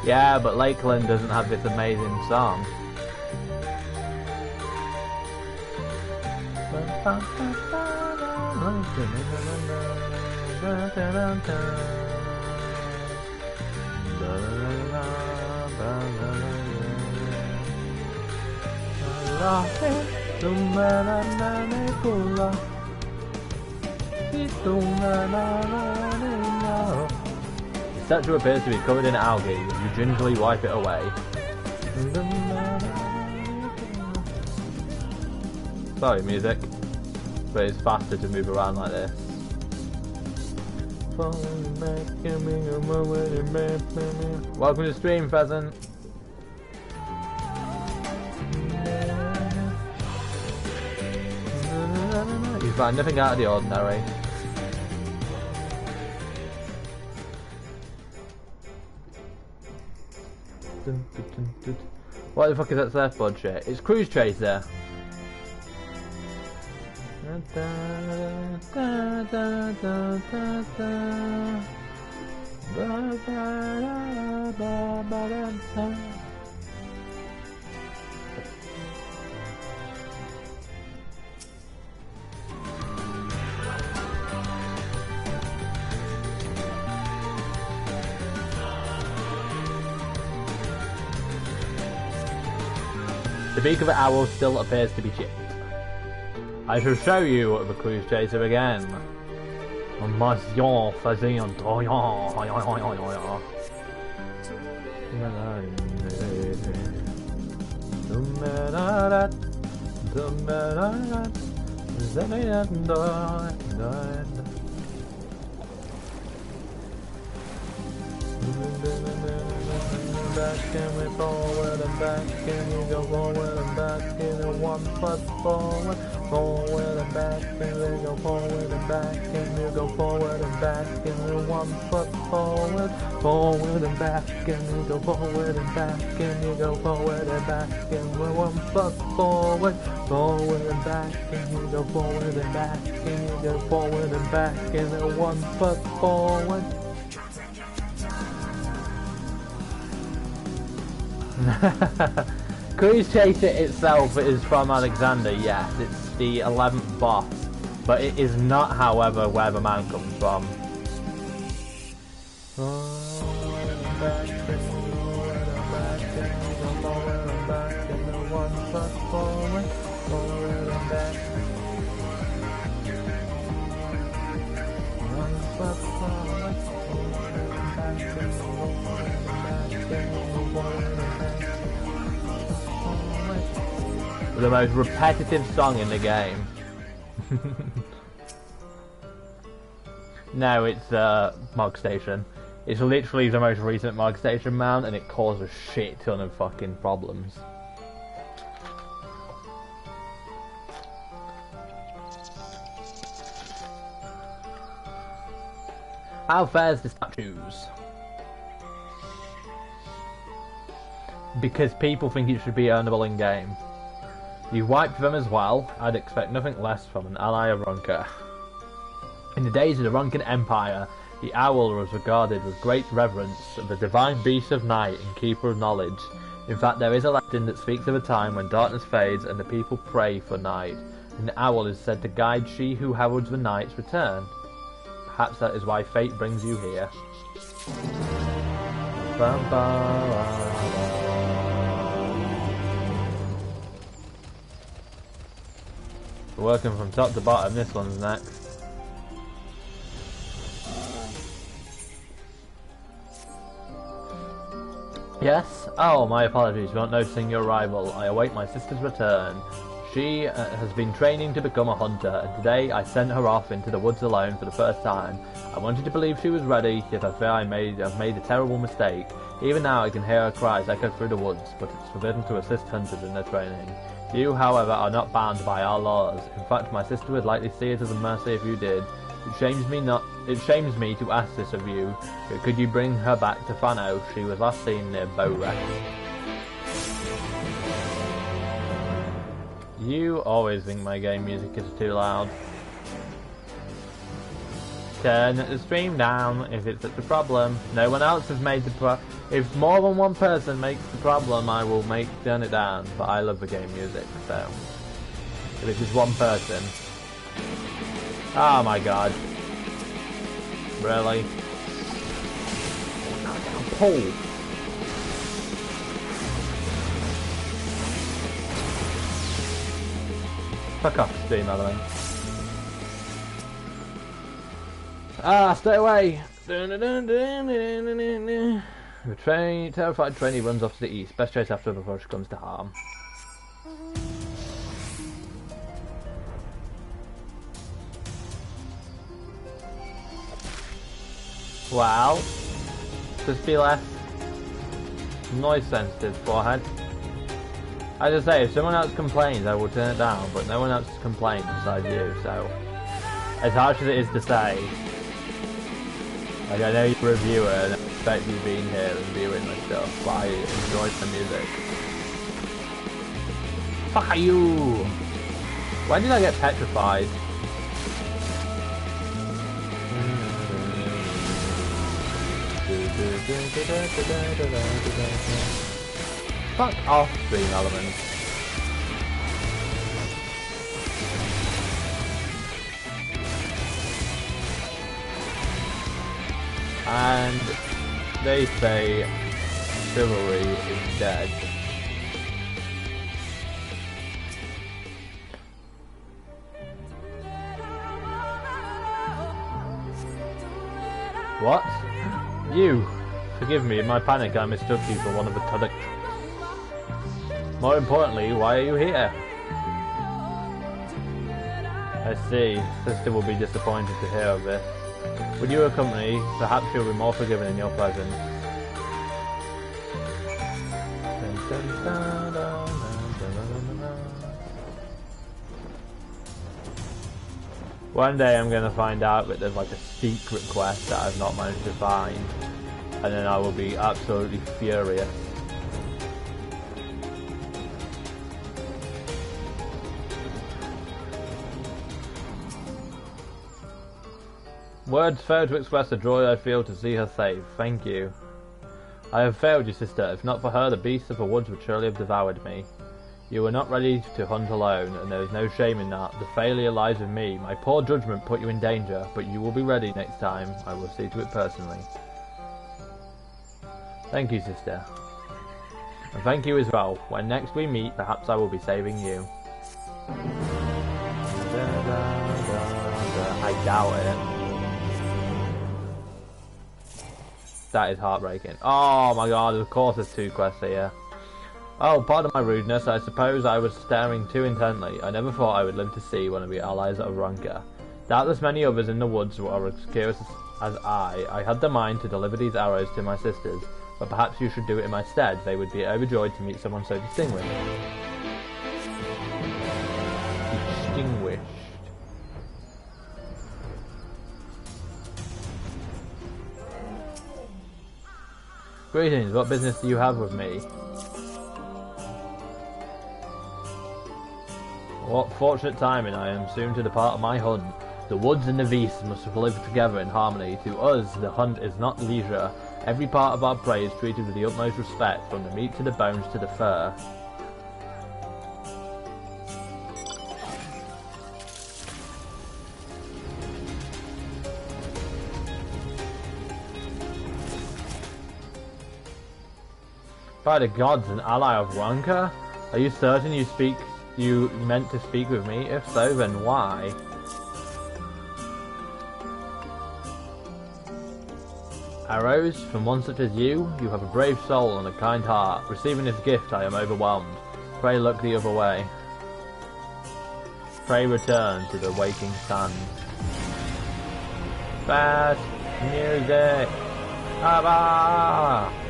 Yeah, but Lakeland doesn't have this amazing song. The statue appears to be covered in algae. You gingerly wipe it away. Sorry, music, but it's faster to move around like this. Welcome to the stream, Pheasant. You find nothing out of the ordinary. What the fuck is that surfboard shit? It's Cruise Chaser. The beak of the owl still appears to be chipped. I shall show you the Cruise Chaser again. Monsieur Fazien. Is that the end? Back and we forward and back and we go forward and back and we 1 foot forward, forward and back and we go forward and back and we go forward and back and we 1 foot forward, forward and back and we go forward and back and we go forward and back and we 1 foot forward, forward and back and we go forward and back and we go forward and back and we 1 foot forward. Cruise Chaser itself is from Alexander, yes, it's the 11th boss, but it is not, however, where the man comes from. The most repetitive song in the game. No, it's Mog Station. It's literally the most recent Mog Station mount, and it caused a shit ton of fucking problems. How fares the statues? Because people think it should be earnable in game. You wiped them as well. I'd expect nothing less from an ally of Ronka. In the days of the Ronkan Empire, the owl was regarded with great reverence as the divine beast of night and keeper of knowledge. In fact, there is a legend that speaks of a time when darkness fades and the people pray for night, and the owl is said to guide she who heralds the night's return. Perhaps that is why fate brings you here. Bum, bum, Working from top to bottom, this one's next. Yes? Oh, my apologies for not noticing your arrival. I await my sister's return. She has been training to become a hunter, and today I sent her off into the woods alone for the first time. I wanted to believe she was ready, yet I fear I've made a terrible mistake. Even now I can hear her cries echo through the woods, but it's forbidden to assist hunters in their training. You, however, are not bound by our laws. In fact, my sister would likely see it as a mercy if you did. It shames me to ask this of you, but could you bring her back to Fano? She was last seen near Bowrest. You always think my game music is too loud. Turn the stream down if it's such a problem. No one else has made the if more than one person makes the problem, I will turn it down. But I love the game music, so if it's just one person. Oh my god. Really? Pull. Fuck off, stream, Madeline. Ah, stay away! The terrified trainee runs off to the east. Best chase after before she comes to harm. Well, just be less noise sensitive, forehead. As I say, if someone else complains, I will turn it down, but no one else complains besides you, so as harsh as it is to say, like, I know you're a reviewer and I expect you being here and viewing my stuff, but I enjoy the music. Fuck you! When did I get petrified? Fuck off, Dream Element. And they say chivalry is dead. What? You! Forgive me, in my panic I mistook you for one of the Tudok. More importantly, why are you here? I see. Sister will be disappointed to hear of this. Would you accompany? Perhaps she'll be more forgiving in your presence. One day I'm going to find out that there's like a secret quest that I've not managed to find, and then I will be absolutely furious. Words fail to express the joy I feel to see her safe. Thank you. I have failed you, sister. If not for her, the beasts of the woods would surely have devoured me. You were not ready to hunt alone, and there is no shame in that. The failure lies with me. My poor judgment put you in danger, but you will be ready next time. I will see to it personally. Thank you, sister. And thank you as well. When next we meet, perhaps I will be saving you. I doubt it. That is heartbreaking. Oh my god, of course there's 2 quests here. Oh, pardon my rudeness, I suppose I was staring too intently. I never thought I would live to see one of your allies of Rak'tika. Doubtless many others in the woods are as curious as I. I had the mind to deliver these arrows to my sisters, but perhaps you should do it in my stead. They would be overjoyed to meet someone so distinguished. Distinguished. Greetings, what business do you have with me? What fortunate timing, I am soon to depart on my hunt. The woods and the beasts must live together in harmony. To us, the hunt is not leisure. Every part of our prey is treated with the utmost respect, from the meat to the bones to the fur. By the gods, an ally of Rak'tika? Are you certain you meant to speak with me? If so, then why? Arrows? From one such as you? You have a brave soul and a kind heart. Receiving this gift, I am overwhelmed. Pray look the other way. Pray return to the waking sun. Fast music! Abba!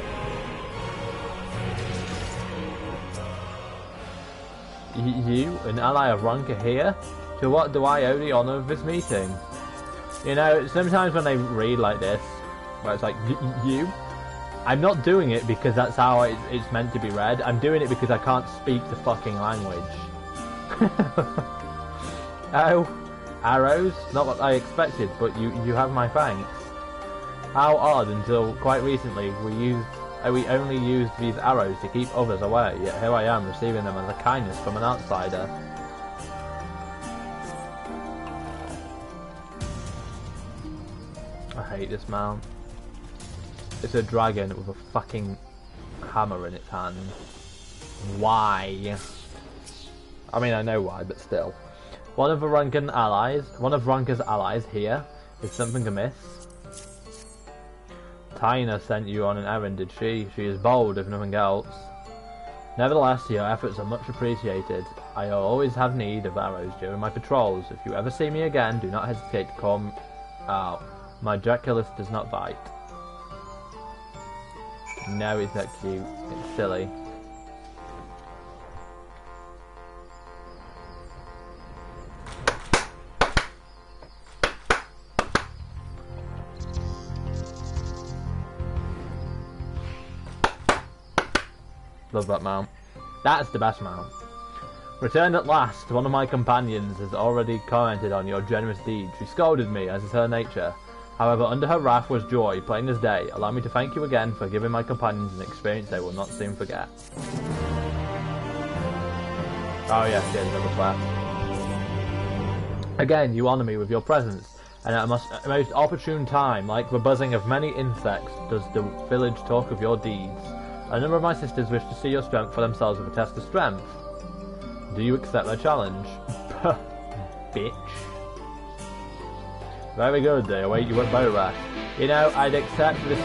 You, an ally of Rak'tika here? To what do I owe the honour of this meeting? You know, sometimes when I read like this, where it's like, you? I'm not doing it because that's how it's meant to be read. I'm doing it because I can't speak the fucking language. Oh, arrows? Not what I expected, but you have my thanks. How odd, until quite recently we only used these arrows to keep others away, yet here I am receiving them as a kindness from an outsider. I hate this mount. It's a dragon with a fucking hammer in its hand. Why? I mean, I know why, but still. One of Rak'tika's allies here. Is something amiss? Taina sent you on an errand, did she? She is bold, if nothing else. Nevertheless, your efforts are much appreciated. I always have need of arrows during my patrols. If you ever see me again, do not hesitate to call me out. My Draculus does not bite. No, it's not cute. It's silly. Love that mount. That's the best mount. Returned at last. One of my companions has already commented on your generous deed. She scolded me, as is her nature. However, under her wrath was joy, plain as day. Allow me to thank you again for giving my companions an experience they will not soon forget. Oh yes, another clap. Again, you honour me with your presence, and at a most opportune time, like the buzzing of many insects, does the village talk of your deeds. A number of my sisters wish to see your strength for themselves with a test of strength. Do you accept their challenge? Bitch. Very good, they await you at Bow Rash. You know, I'd accept this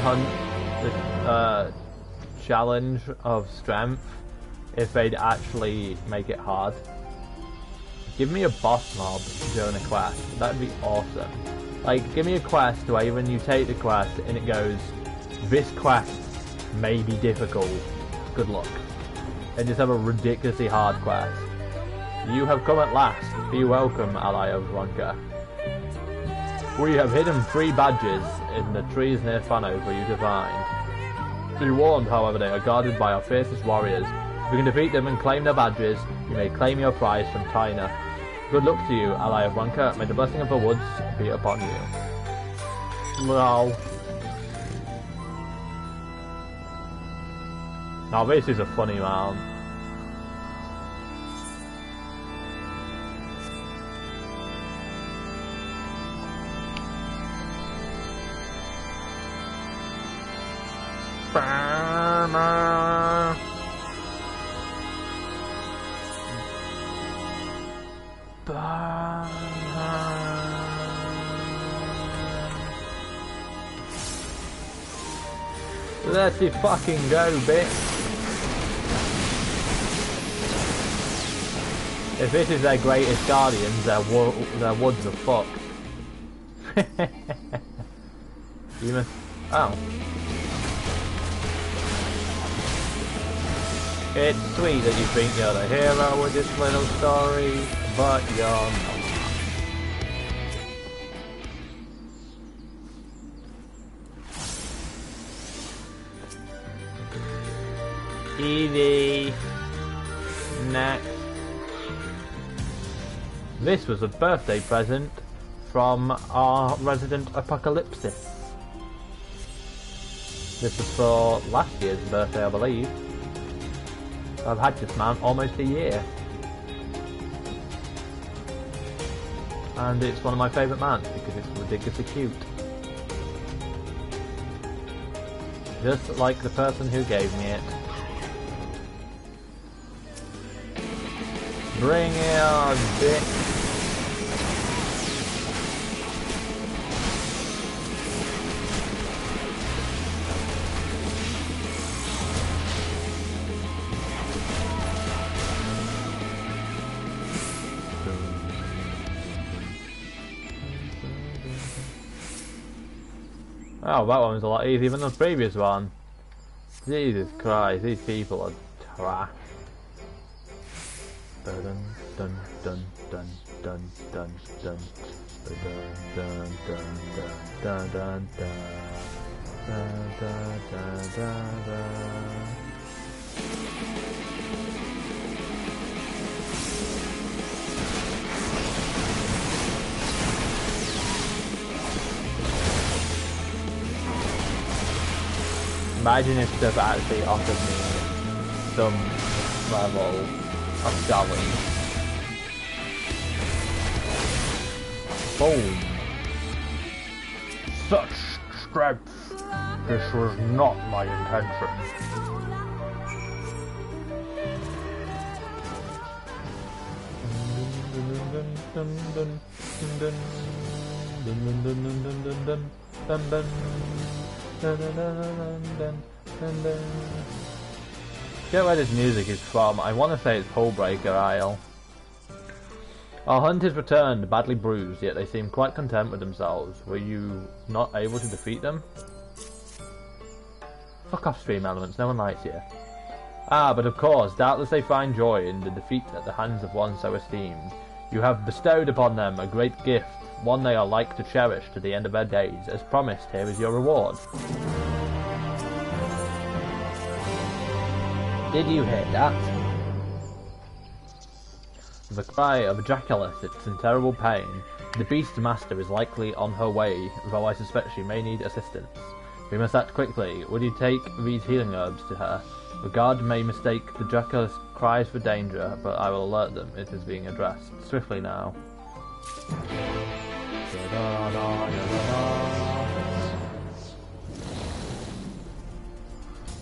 challenge of strength if they'd actually make it hard. give me a boss mob during a quest. That'd be awesome. Like, give me a quest where when you take the quest and it goes, this quest may be difficult, good luck. And just have a ridiculously hard quest. You have come at last. Be welcome, ally of Wonka. We have hidden 3 badges in the trees near Fano for you to find. Be warned, however, they are guarded by our fiercest warriors. If you can defeat them and claim their badges, you may claim your prize from Tyna. Good luck to you, ally of Wonka. May the blessing of the woods be upon you. Well. Now this is a funny mount. Let's fucking go, bitch. If this is their greatest guardians, their woods are fucked. You must... Oh. It's sweet that you think you're the hero with this little story, but you're not. Easy. Next. This was a birthday present from our resident Apocalypsis. This was for last year's birthday, I believe. I've had this mount almost a year. And it's one of my favourite mounts because it's ridiculously cute. Just like the person who gave me it. Bring it on, bitch! Oh, that one was a lot easier than the previous one. Jesus Christ, these people are trash. Dun dun dun dun dun dun dun dun dun dun dun dun. Imagine if they've actually offered me some level of challenge. Boom! Such strength! This was not my intention. Get where this music is from. I want to say it's Hullbreaker Isle. Our hunters returned, badly bruised, yet they seemed quite content with themselves. Were you not able to defeat them? Fuck off, Stream Elements, no one likes you. Ah, but of course, doubtless they find joy in the defeat at the hands of one so esteemed. You have bestowed upon them a great gift, one they are like to cherish to the end of their days. As promised, here is your reward. Did you hear that? The cry of Jackalus, it's in terrible pain. The Beast Master is likely on her way, though I suspect she may need assistance. We must act quickly. Would you take these healing herbs to her? The guard may mistake the Jackalus cries for danger, but I will alert them. It is being addressed. Swiftly now.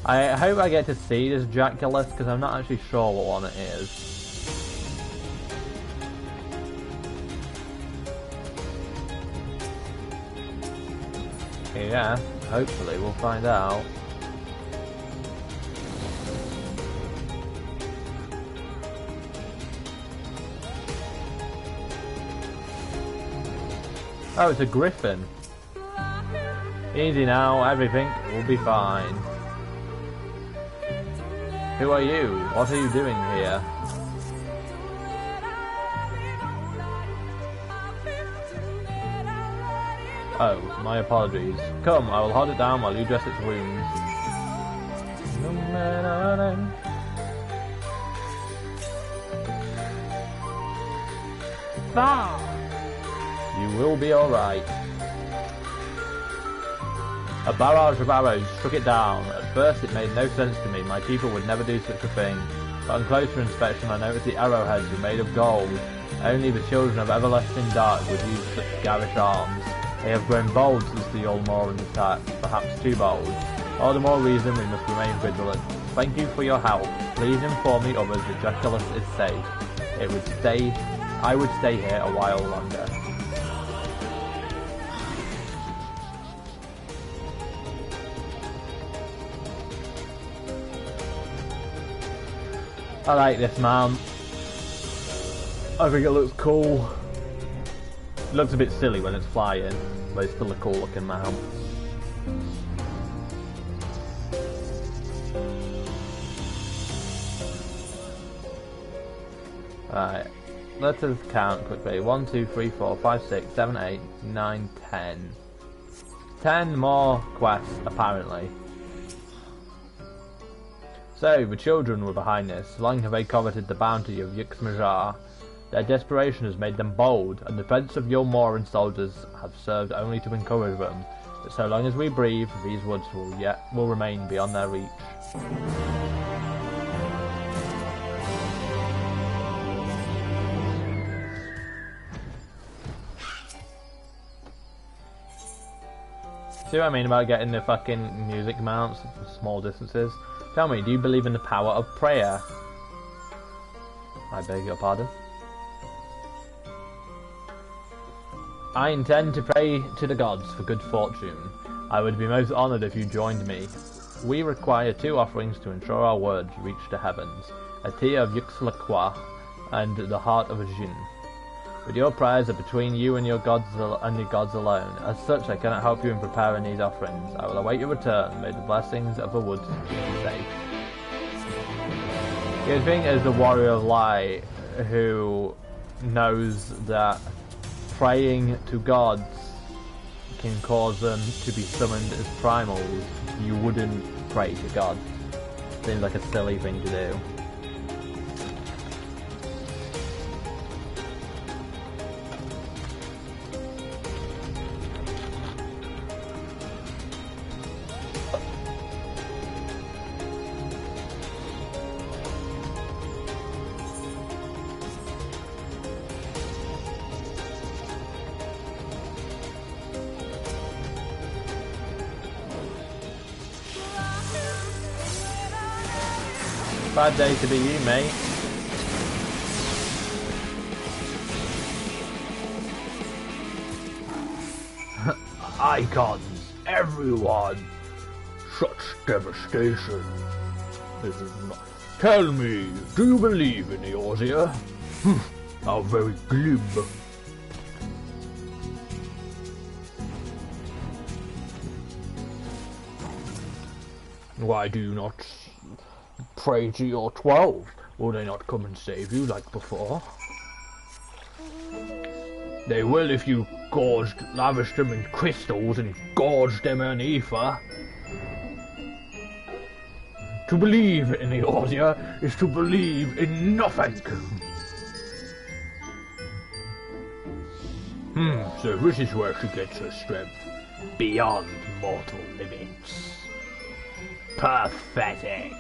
I hope I get to see this Jackalus, because I'm not actually sure what one it is. Yeah, hopefully we'll find out. Oh, it's a griffin. Easy now, everything will be fine. Who are you? What are you doing here? Oh, my apologies. Come, I will hold it down while you dress its wounds. You will be alright. A barrage of arrows struck it down. At first it made no sense to me, my people would never do such a thing. But on closer inspection I noticed the arrowheads were made of gold. Only the children of everlasting dark would use such garish arms. They have grown bold since the Yulmoran attack, perhaps too bold. All the more reason we must remain vigilant. Thank you for your help. Please inform the others that Dracula is safe. I would stay here a while longer. I like this, man. I think it looks cool. It looks a bit silly when it's flying, but it's still a cool looking mount. Alright, let us count quickly. 1, 2, 3, 4, 5, 6, 7, 8, 9, 10. 10 more quests, apparently. So, the children were behind this. Long have they coveted the bounty of Yux-Majar. Their desperation has made them bold, and the defense of Yulmoran soldiers have served only to encourage them. But so long as we breathe, these woods will remain beyond their reach. See what I mean about getting the fucking music mounts for small distances? Tell me, do you believe in the power of prayer? I beg your pardon? I intend to pray to the gods for good fortune. I would be most honoured if you joined me. We require 2 offerings to ensure our words reach the heavens. A tear of Yux-Laqua and the heart of a Jinn. But your prayers are between you and your gods alone. As such, I cannot help you in preparing these offerings. I will await your return. May the blessings of the woods be safe. The thing is the warrior of light who knows that praying to gods can cause them to be summoned as primals. You wouldn't pray to gods. Seems like a silly thing to do. Bad day to be you, mate. Icons, everyone. Such devastation. Tell me, do you believe in Eorzea? How very glib. Why do you not pray to your 12? Will they not come and save you like before? They will if you lavished them in crystals and gorged them in ether. To believe in Eorzea is to believe in nothing. So this is where she gets her strength. Beyond mortal limits. Pathetic.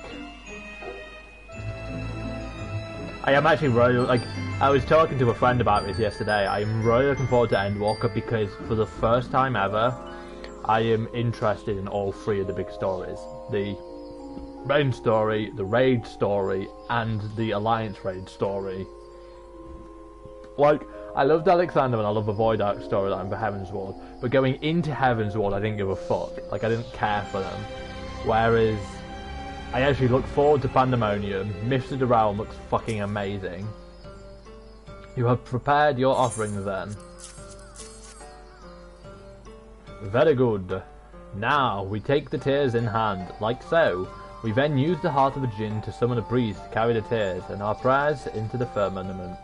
I am actually really, I was talking to a friend about this yesterday. I am really looking forward to Endwalker because for the first time ever, I am interested in all 3 of the big stories. The main story, the raid story, and the Alliance raid story. I loved Alexander and I love the Void Ark storyline for Heavensward, but going into Heavensward I didn't give a fuck. I didn't care for them. Whereas I actually look forward to Pandemonium. Mists of the Realm looks fucking amazing. You have prepared your offerings then. Very good. Now we take the tears in hand, like so. We then use the heart of a djinn to summon a breeze to carry the tears and our prayers into the firmament.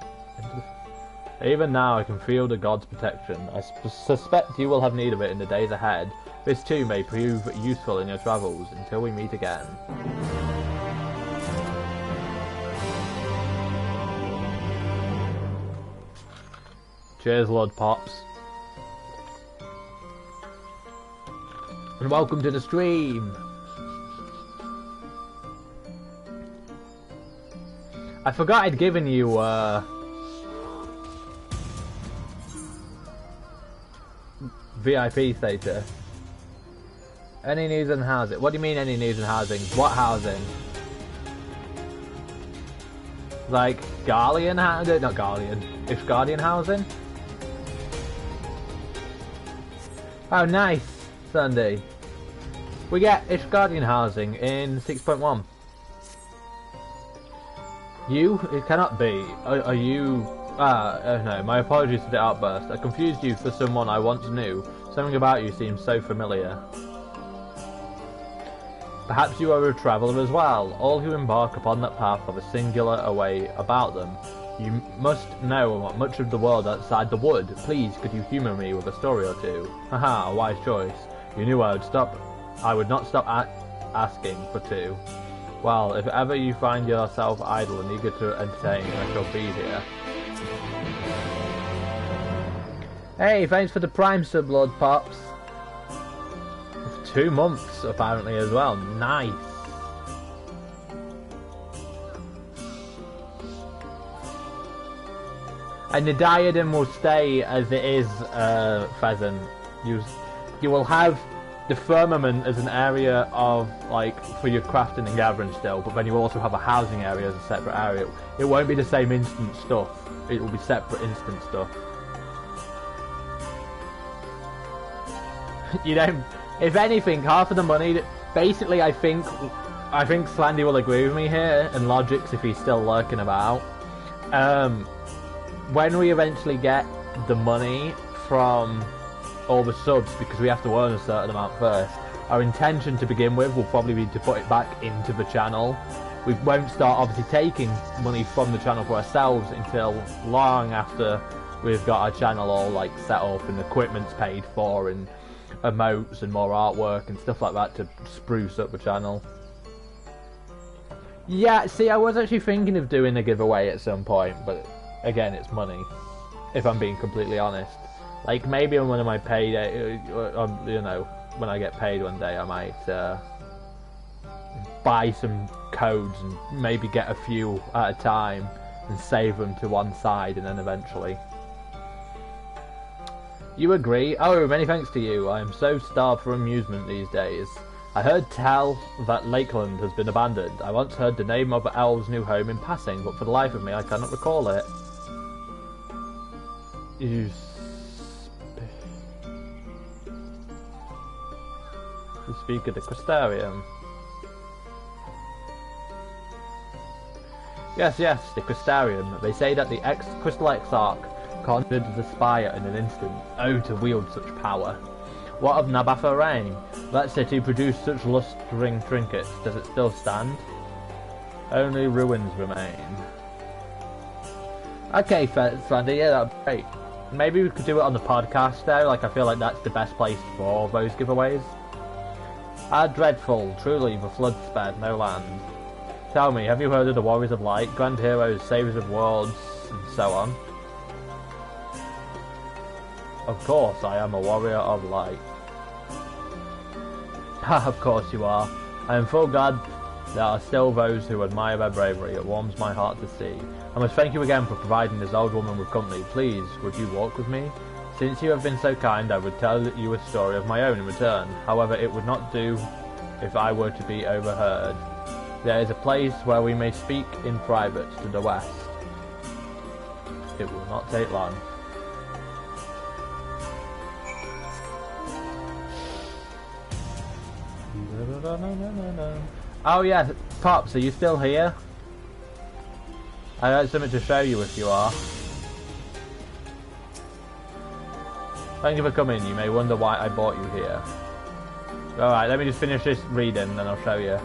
Even now I can feel the god's protection. I suspect you will have need of it in the days ahead. This too may prove useful in your travels until we meet again. Cheers, Lord Pops. And welcome to the stream. I forgot I'd given you VIP status. Any news on housing? What do you mean any news on housing? What housing? Like Guardian housing? Not Guardian. It's Guardian housing? Oh nice, Sunday. We get Ish Guardian housing in 6.1. You? It cannot be. Are you... no, my apologies for the outburst. I confused you for someone I once knew. Something about you seems so familiar. Perhaps you are a traveller as well. All who embark upon that path have a singular way about them. You must know much of the world outside the wood. Please, could you humour me with a story or two? Haha, a wise choice. You knew I would not stop asking for two. Well, if ever you find yourself idle and eager to entertain, I shall be here. Hey, thanks for the Prime sub, Lord Pops. 2 months, apparently, as well. Nice. And the diadem will stay as it is, Pheasant. You will have the firmament as an area of, like, for your crafting and gathering still, but then you also have a housing area as a separate area. It won't be the same instant stuff. It will be separate instant stuff. You know, if anything, half of the money, basically I think Slandy will agree with me here, and Logix if he's still lurking about. When we eventually get the money from all the subs, because we have to earn a certain amount first, our intention to begin with will probably be to put it back into the channel. We won't start obviously taking money from the channel for ourselves until long after we've got our channel all like set up and equipment's paid for and emotes and more artwork and stuff like that to spruce up the channel. Yeah, see, I was actually thinking of doing a giveaway at some point, but again, it's money, if I'm being completely honest. Like, maybe on one of my payday, you know, when I get paid one day, I might buy some codes and maybe get a few at a time and save them to one side, and then eventually. You agree? Oh, many thanks to you. I am so starved for amusement these days. I heard tell that Lakeland has been abandoned. I once heard the name of Elve's new home in passing, but for the life of me I cannot recall it. You speak of the Crystarium. Yes, the Crystarium. They say that the Crystal Exarch conjured the spire in an instant. Oh, to wield such power. What of Nabatha Rain? That city produced such lustring trinkets. Does it still stand? Only ruins remain. Okay, Sandy, yeah, that'd be great. Maybe we could do it on the podcast though, like I feel like that's the best place for those giveaways. Ah, dreadful, truly the flood spared no land. Tell me, have you heard of the Warriors of Light, grand heroes, savers of worlds, and so on? Of course, I am a warrior of light. Of course you are. I am full glad there are still those who admire their bravery. It warms my heart to see. I must thank you again for providing this old woman with company. Please, would you walk with me? Since you have been so kind, I would tell you a story of my own in return. However, it would not do if I were to be overheard. There is a place where we may speak in private to the west. It will not take long. Oh yeah, Pops, are you still here? I got something to show you if you are. Thank you for coming. You may wonder why I brought you here. Alright, let me just finish this reading, then I'll show you.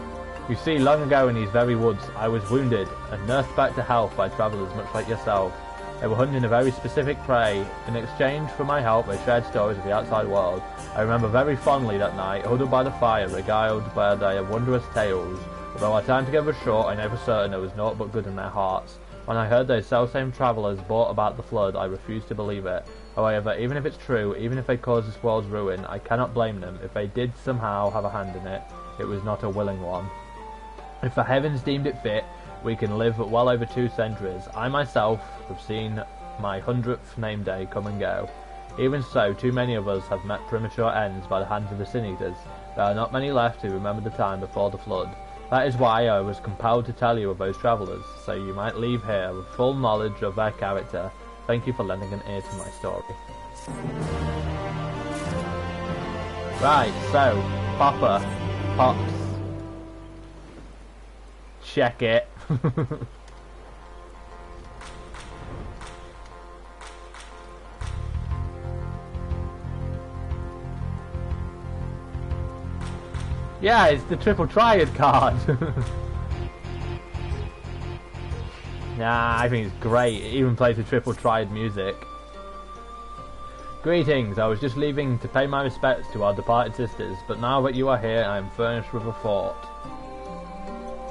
You see, long ago in these very woods, I was wounded and nursed back to health by travellers much like yourself. They were hunting a very specific prey. In exchange for my help, they shared stories of the outside world. I remember very fondly that night, huddled by the fire, regaled by their wondrous tales. Although our time together was short, I know for certain there was naught but good in their hearts. When I heard those self-same travellers brought about the flood, I refused to believe it. However, even if it's true, even if they caused this world's ruin, I cannot blame them. If they did somehow have a hand in it, it was not a willing one. If the heavens deemed it fit, we can live well over 2 centuries. I myself have seen my 100th name day come and go. Even so, too many of us have met premature ends by the hands of the Sin Eaters. There are not many left who remember the time before the flood. That is why I was compelled to tell you of those travellers, so you might leave here with full knowledge of their character. Thank you for lending an ear to my story. Right, so, Pops. Check it. Yeah, it's the triple triad card. Nah, I think it's great. It even plays the triple triad music. Greetings, I was just leaving to pay my respects to our departed sisters, but now that you are here, I am furnished with a thought.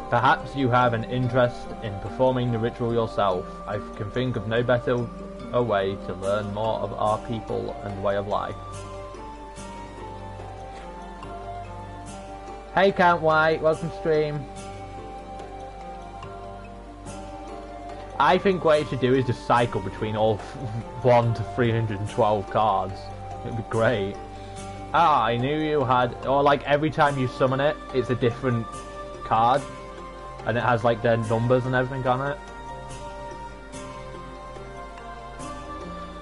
Perhaps you have an interest in performing the ritual yourself. I can think of no better a way to learn more of our people and way of life. Hey Count White, welcome to stream. I think what you should do is just cycle between all 1 to 312 cards. It'd be great. Ah, I knew you had, or like every time you summon it, it's a different card. And it has like their numbers and everything on it.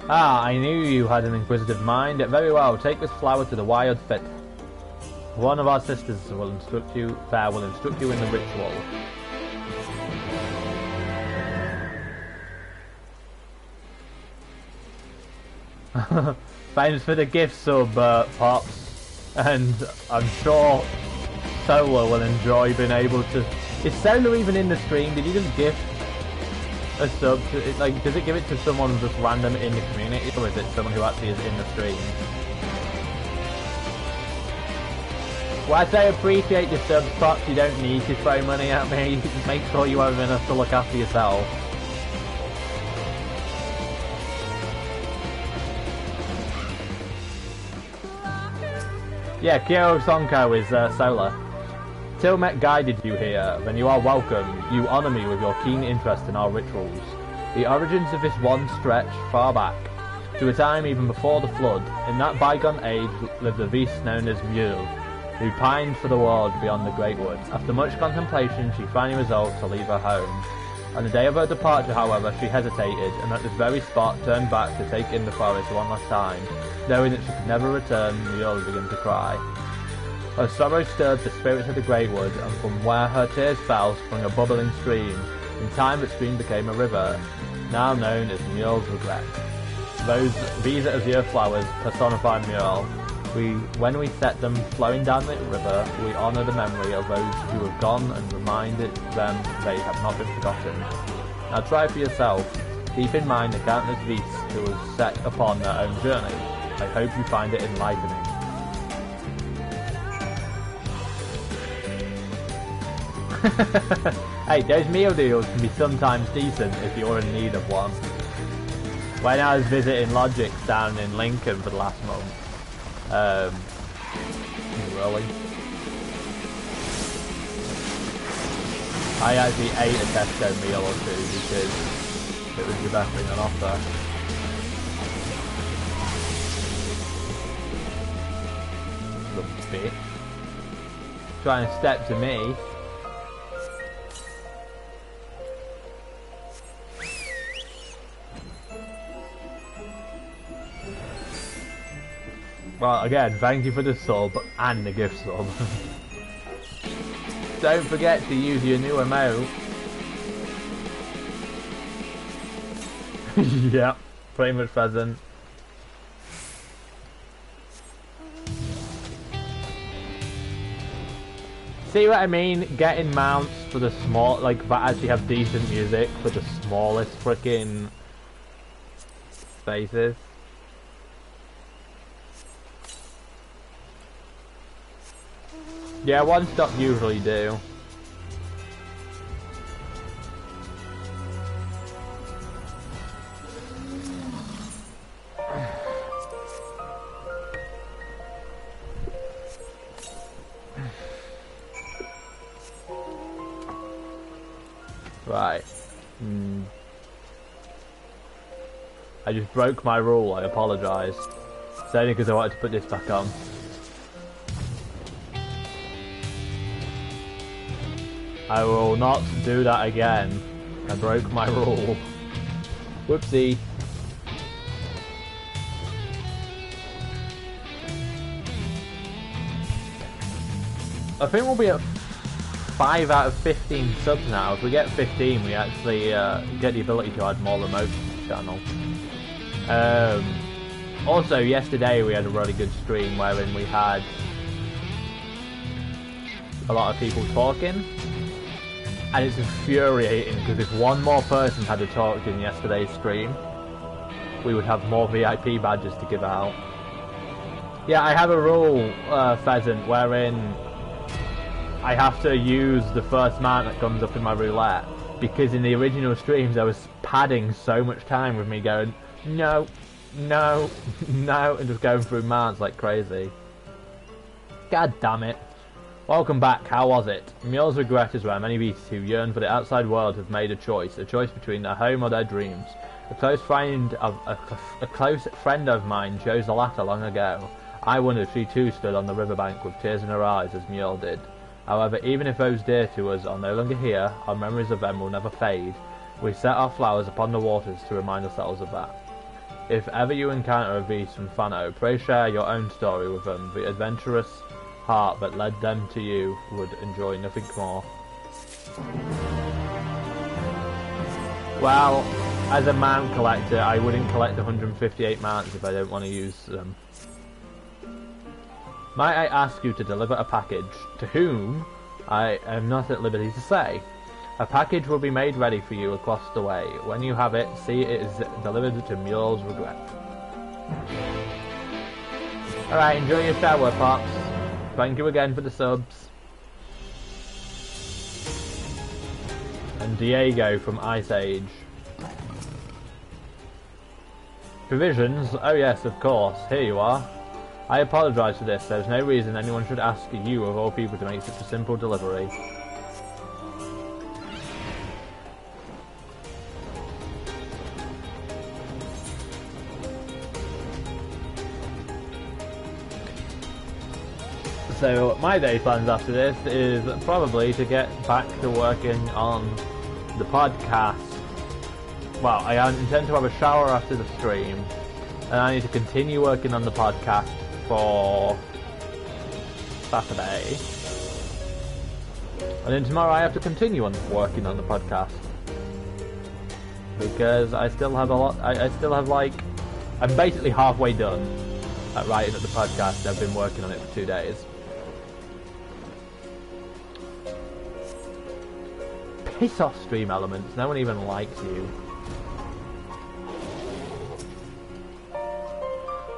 Ah, I knew you had an inquisitive mind. Very well, take this flower to the wild fit. One of our sisters will instruct you in the ritual. Thanks for the gift sub, Pops. And I'm sure Solar will enjoy being able to... Is Solar even in the stream? Did you just gift a sub to it? Like, does it give it to someone just random in the community, or is it someone who actually is in the stream? Well, I say appreciate the subs, Pops. You don't need to throw money at me. Just make sure you have enough to look after yourself. Yeah, Kyo Sonko is Solar. TehNoobcake guided you here, then you are welcome. You honour me with your keen interest in our rituals. The origins of this one stretch far back, to a time even before the flood. In that bygone age lived a beast known as Mule, who pined for the world beyond the Greatwood. After much contemplation, she finally resolved to leave her home. On the day of her departure, however, she hesitated, and at this very spot turned back to take in the forest one last time. Knowing that she could never return, Mule began to cry. Her sorrow stirred the spirits of the Greatwood, and from where her tears fell sprung a bubbling stream. In time that stream became a river, now known as Mule's Regret. These azure flowers personify Mule. When we set them flowing down the river, we honour the memory of those who have gone and reminded them they have not been forgotten. Now try for yourself. Keep in mind the countless beasts who have set upon their own journey. I hope you find it enlightening. Hey, those meal deals can be sometimes decent if you're in need of one. When I was visiting Logix down in Lincoln for the last month, really? I actually ate a Tesco meal or two because it was the best thing on offer. Little bitch. Trying to step to me. Well, again, thank you for the sub and the gift sub. Don't forget to use your new emote. Yep, pretty much present. see what I mean? Getting mounts for the small, like, that actually have decent music for the smallest freaking spaces. Yeah, one stop usually do. Right. I just broke my rule, I apologise. It's only because I wanted to put this back on. I will not do that again. I broke my rule. Whoopsie. I think we'll be at 5 out of 15 subs now. If we get 15, we actually get the ability to add more remotes to the channel. Also, yesterday we had a really good stream wherein we had a lot of people talking. And it's infuriating because if one more person had to talk in yesterday's stream, we would have more VIP badges to give out. Yeah, I have a rule, Pheasant, wherein I have to use the first mount that comes up in my roulette, because in the original streams I was padding so much time with me going, no, no, no, and just going through mounts like crazy. God damn it. Welcome back, how was it? Mule's regret is where many beasts who yearn for the outside world have made a choice between their home or their dreams. A close friend of mine chose the latter long ago. I wonder if she too stood on the riverbank with tears in her eyes as Mule did. However, even if those dear to us are no longer here, our memories of them will never fade. We set our flowers upon the waters to remind ourselves of that. If ever you encounter a beast from Fano, pray share your own story with them. The adventurous heart that led them to you would enjoy nothing more. Well, as a mount collector, I wouldn't collect 158 mounts if I don't want to use them. Might I ask you to deliver a package? To whom? I am not at liberty to say. A package will be made ready for you across the way. When you have it, see it is delivered to Mule's regret. Alright, enjoy your shower, Pops. Thank you again for the subs. And Diego from Ice Age. Provisions? Oh yes, of course. Here you are. I apologise for this. There's no reason anyone should ask you of all people to make such a simple delivery. So my day plans after this is probably to get back to working on the podcast. Well, I intend to have a shower after the stream, and I need to continue working on the podcast for Saturday. And then tomorrow I have to continue on working on the podcast. Because I still have a lot, I still have like, I'm basically halfway done at writing at the podcast. I've been working on it for 2 days. Piss off, Stream Elements, no one even likes you.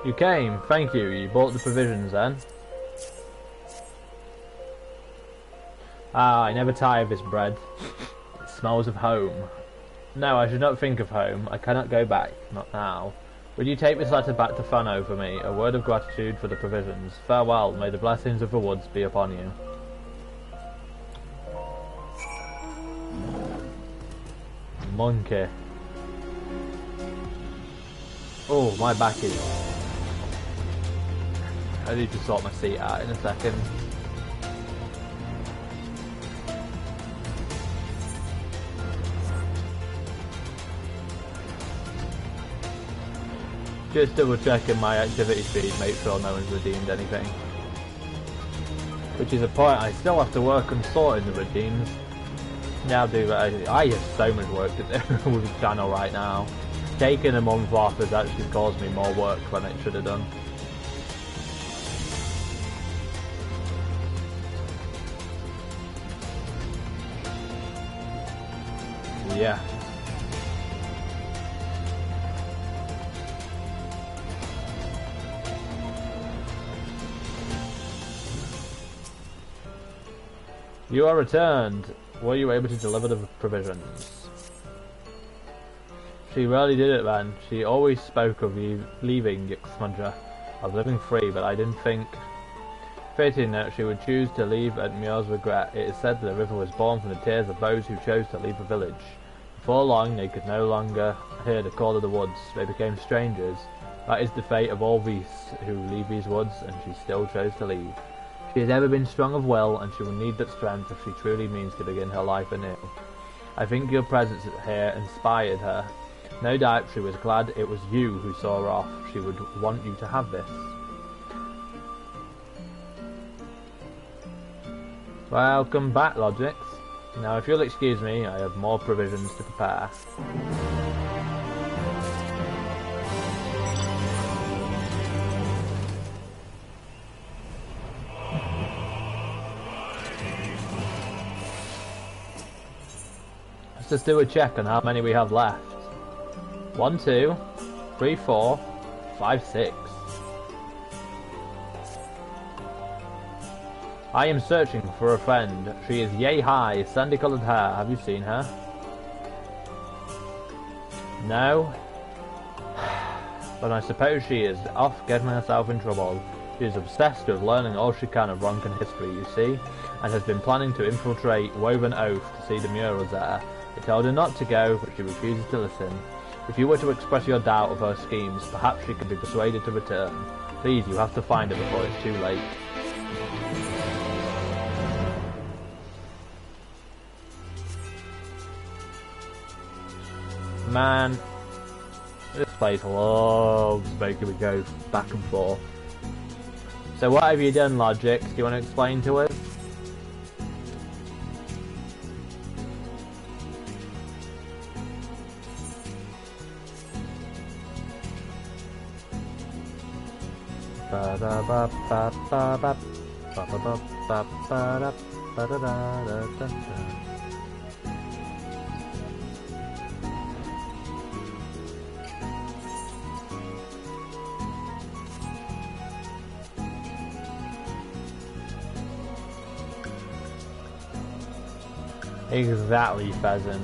You came, thank you. You bought the provisions then? Ah, I never tire of this bread. It smells of home. No, I should not think of home. I cannot go back, not now. Will you take this letter back to Fano for me? A word of gratitude for the provisions. Farewell, may the blessings of the woods be upon you. Monkey. Oh, my back is... I need to sort my seat out in a second. Just double checking my activity feed, make sure no one's redeemed anything. Which is a point I still have to work on sorting the redeems. Yeah, I'll do that. I have so much work to do with the channel right now. Taking a month off has actually caused me more work than it should have done. Yeah. You are returned. Were you able to deliver the provisions? She really did it then. She always spoke of you leaving, Smudger. Of living free, but I didn't think fitting that she would choose to leave at Mio's regret. It is said that the river was born from the tears of those who chose to leave the village. Before long, they could no longer hear the call of the woods. They became strangers. That is the fate of all these who leave these woods, and she still chose to leave. She has ever been strong of will, and she will need that strength if she truly means to begin her life anew. I think your presence here inspired her. No doubt she was glad it was you who saw her off. She would want you to have this. Welcome back, Logix. Now if you'll excuse me, I have more provisions to prepare. Let's just do a check on how many we have left. 1, 2, 3, 4, 5, 6. I am searching for a friend. She is yay high, sandy coloured hair. Have you seen her? No? But I suppose she is off getting herself in trouble. She is obsessed with learning all she can of Ronkan history, you see, and has been planning to infiltrate Woven Oath to see the murals there. I told her not to go, but she refuses to listen. If you were to express your doubt of her schemes, perhaps she could be persuaded to return. Please, you have to find her before it's too late. Man, this place loves making me go back and forth. So what have you done, Logix? Do you want to explain to us? Exactly, Pheasant.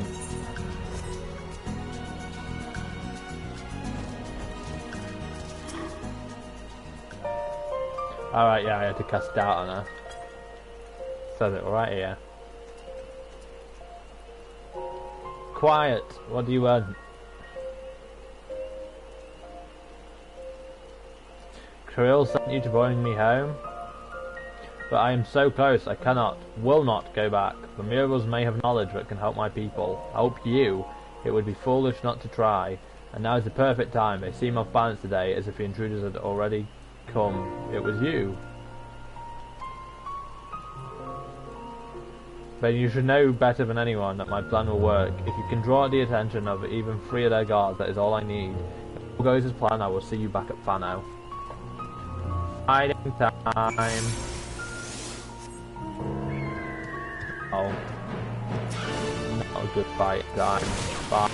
Alright, yeah, I had to cast doubt on her. Says it right here. Quiet, what do you want? Krill sent you to bring me home? But I am so close, I cannot, will not go back. The murals may have knowledge that can help my people. Help you. It would be foolish not to try. And now is the perfect time. They seem off balance today, as if the intruders had already come. It was you. Then you should know better than anyone that my plan will work. If you can draw the attention of even 3 of their guards, that is all I need. If all goes as planned, I will see you back at Fano. Hiding time. Oh, not a good fight time. Bye.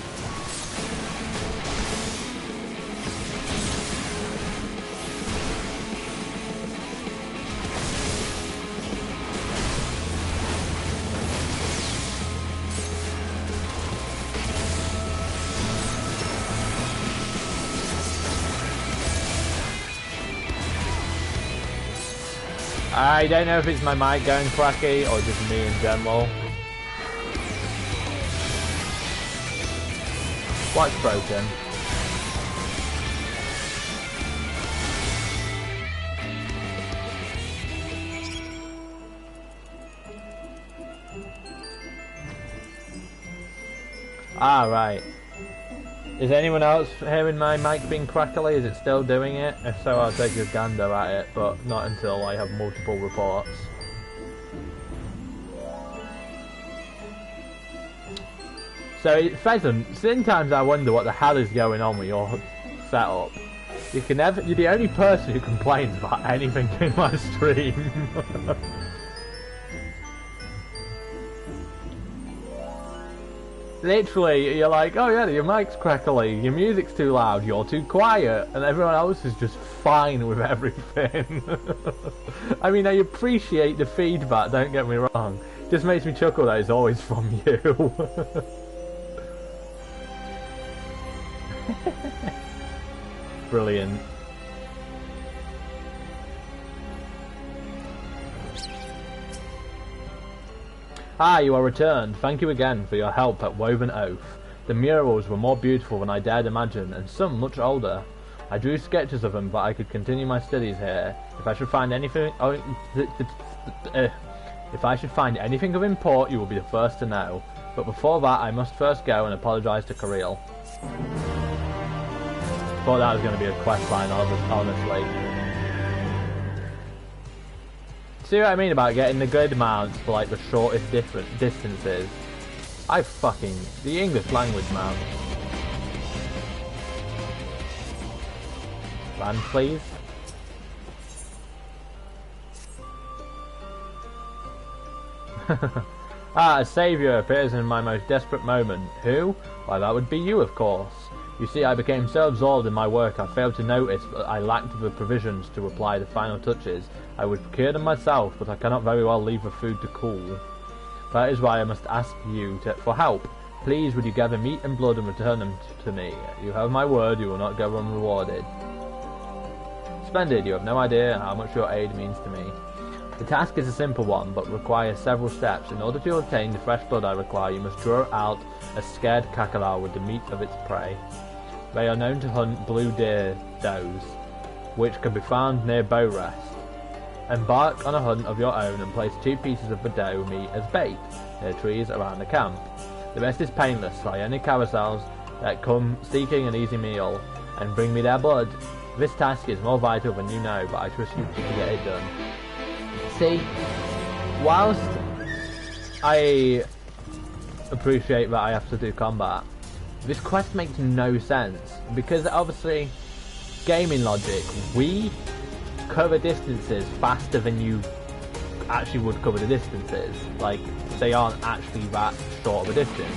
I don't know if it's my mic going cracky or just me in general. What's broken? Ah, right. Is anyone else hearing my mic being crackly? Is it still doing it? If so, I'll take a gander at it, but not until I have multiple reports. So, Pheasant, sometimes I wonder what the hell is going on with your setup. You're the only person who complains about anything in my stream. Literally, you're like, oh yeah, your mic's crackly, your music's too loud, you're too quiet, and everyone else is just fine with everything. I mean, I appreciate the feedback, don't get me wrong. It just makes me chuckle that it's always from you. Brilliant. Ah, you are returned. Thank you again for your help at Woven Oath. The murals were more beautiful than I dared imagine, and some much older. I drew sketches of them, but I could continue my studies here. If I should find anything, if I should find anything of import, you will be the first to know. But before that, I must first go and apologise to Kirill. Thought that was going to be a quest line, honestly. See what I mean about getting the grid mounts for like the shortest distances? The English language mounts. Land, please. Ah, a saviour appears in my most desperate moment. Who? Why, that would be you, of course. You see, I became so absorbed in my work I failed to notice that I lacked the provisions to apply the final touches. I would procure them myself, but I cannot very well leave the food to cool. That is why I must ask you for help. Please, would you gather meat and blood and return them to me? You have my word, you will not go unrewarded. Splendid, you have no idea how much your aid means to me. The task is a simple one, but requires several steps. In order to obtain the fresh blood I require, you must draw out a scared kakarau with the meat of its prey. They are known to hunt blue deer does, which can be found near bow rest. Embark on a hunt of your own and place 2 pieces of the doe meat as bait near trees around the camp. The rest is painless, like any carousels that come seeking an easy meal, and bring me their blood. This task is more vital than you know, but I trust you to get it done. See, whilst I appreciate that I have to do combat, this quest makes no sense, because obviously, gaming logic, we cover distances faster than you actually would cover the distances. Like, they aren't actually that short of a distance.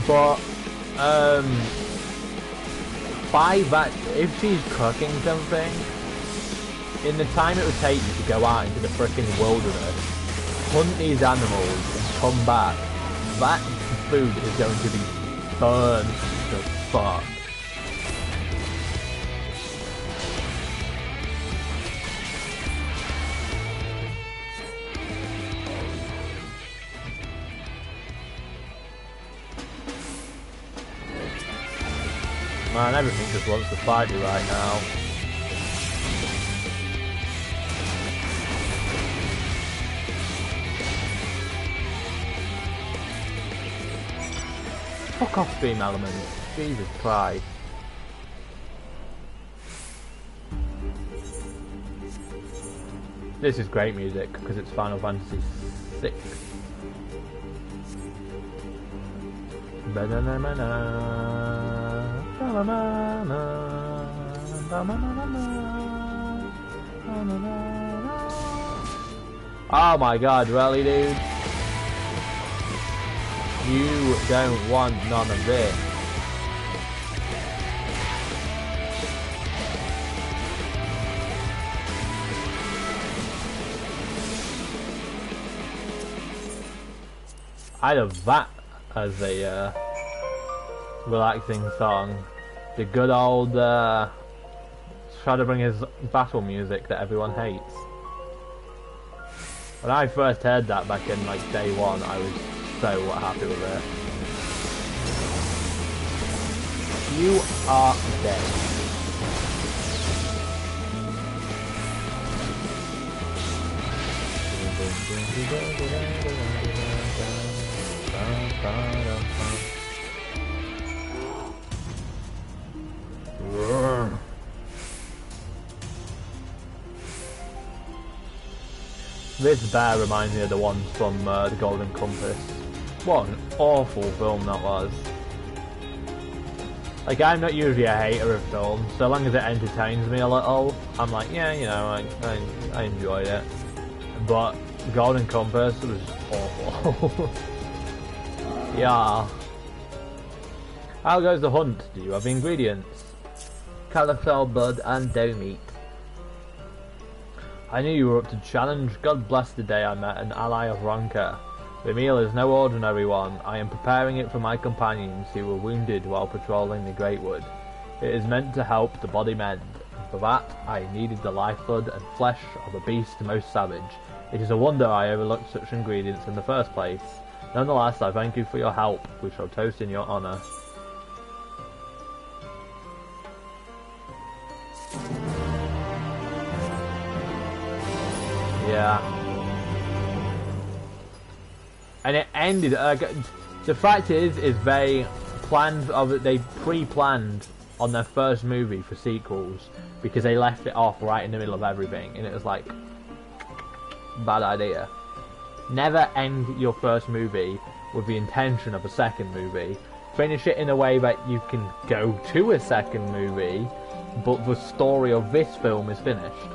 But, by that, if she's cooking something, in the time it would take you to go out into the frickin' wilderness, hunt these animals, and come back, that food is going to be burned to fuck. Man, everything just wants to fight me right now. Fuck off, beam elements. Jesus Christ. This is great music because it's Final Fantasy XI. Oh my god, really, dude? You don't want none of this. I love that as a relaxing song. The good old Shadowbringers battle music that everyone hates. When I first heard that back in like day one, I was so happy with it. You are dead. This bear reminds me of the ones from the Golden Compass. What an awful film that was. Like, I'm not usually a hater of films, so long as it entertains me a little, I'm like, yeah, you know, I enjoyed it. But Golden Compass was awful. Yeah. How goes the hunt? Do you have ingredients? Cauliflower blood and doe meat. I knew you were up to challenge. God bless the day I met an ally of Ronka. The meal is no ordinary one. I am preparing it for my companions who were wounded while patrolling the Greatwood. It is meant to help the body mend. For that, I needed the lifeblood and flesh of a beast most savage. It is a wonder I overlooked such ingredients in the first place. Nonetheless, I thank you for your help. We shall toast in your honour. Yeah. And it ended. The fact is they pre-planned on their first movie for sequels because they left it off right in the middle of everything, and it was like bad idea. Never end your first movie with the intention of a second movie. Finish it in a way that you can go to a second movie, but the story of this film is finished.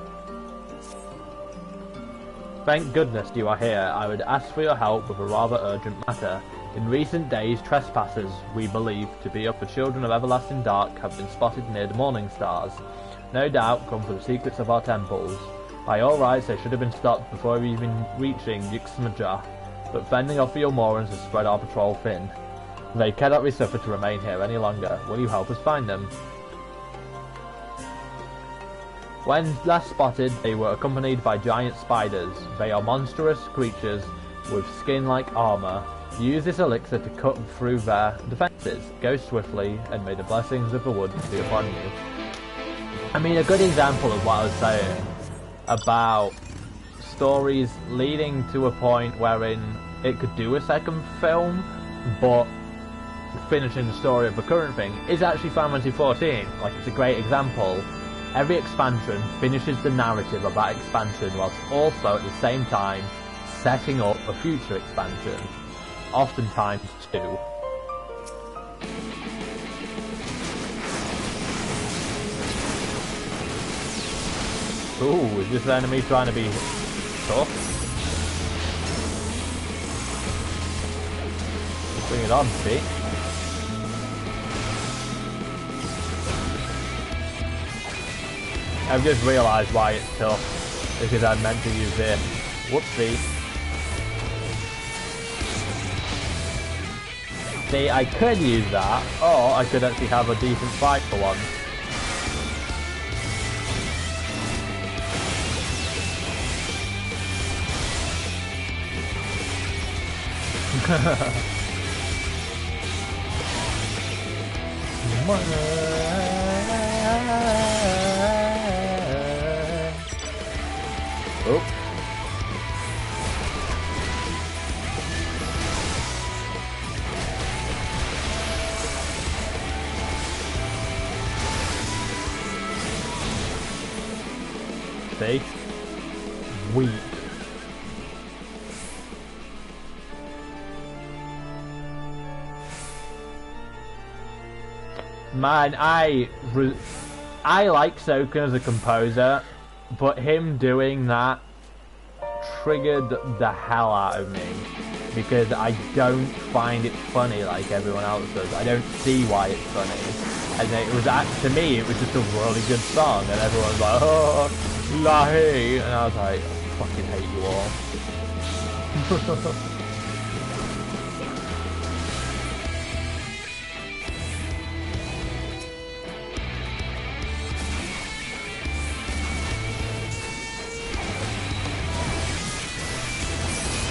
Thank goodness you are here. I would ask for your help with a rather urgent matter. In recent days, trespassers, we believe to be of the children of everlasting dark, have been spotted near the morning stars. No doubt come for the secrets of our temples. By all rights, they should have been stopped before even reaching Yixmaja, but fending off the Almorans has spread our patrol thin. They cannot be suffered to remain here any longer. Will you help us find them? When last spotted, they were accompanied by giant spiders. They are monstrous creatures with skin like armour. Use this elixir to cut through their defences. Go swiftly, and may the blessings of the wood be upon you. I mean, a good example of what I was saying about stories leading to a point wherein it could do a second film, but finishing the story of the current thing is actually Final Fantasy XIV. Like, it's a great example. Every expansion finishes the narrative of that expansion whilst also at the same time setting up a future expansion. Oftentimes two. Ooh, is this enemy trying to be tough? Bring it on, see? I've just realised why it's tough, because I meant to use this. Whoopsie. See, I could use that, or I could actually have a decent fight for once. Oh. See? Weak. Man, I like Soken as a composer, but him doing that triggered the hell out of me, because I don't find it funny like everyone else does. I don't see why it's funny. And it was, to me, it was just a really good song, and everyone's like, oh, lahi, and I was like, I fucking hate you all.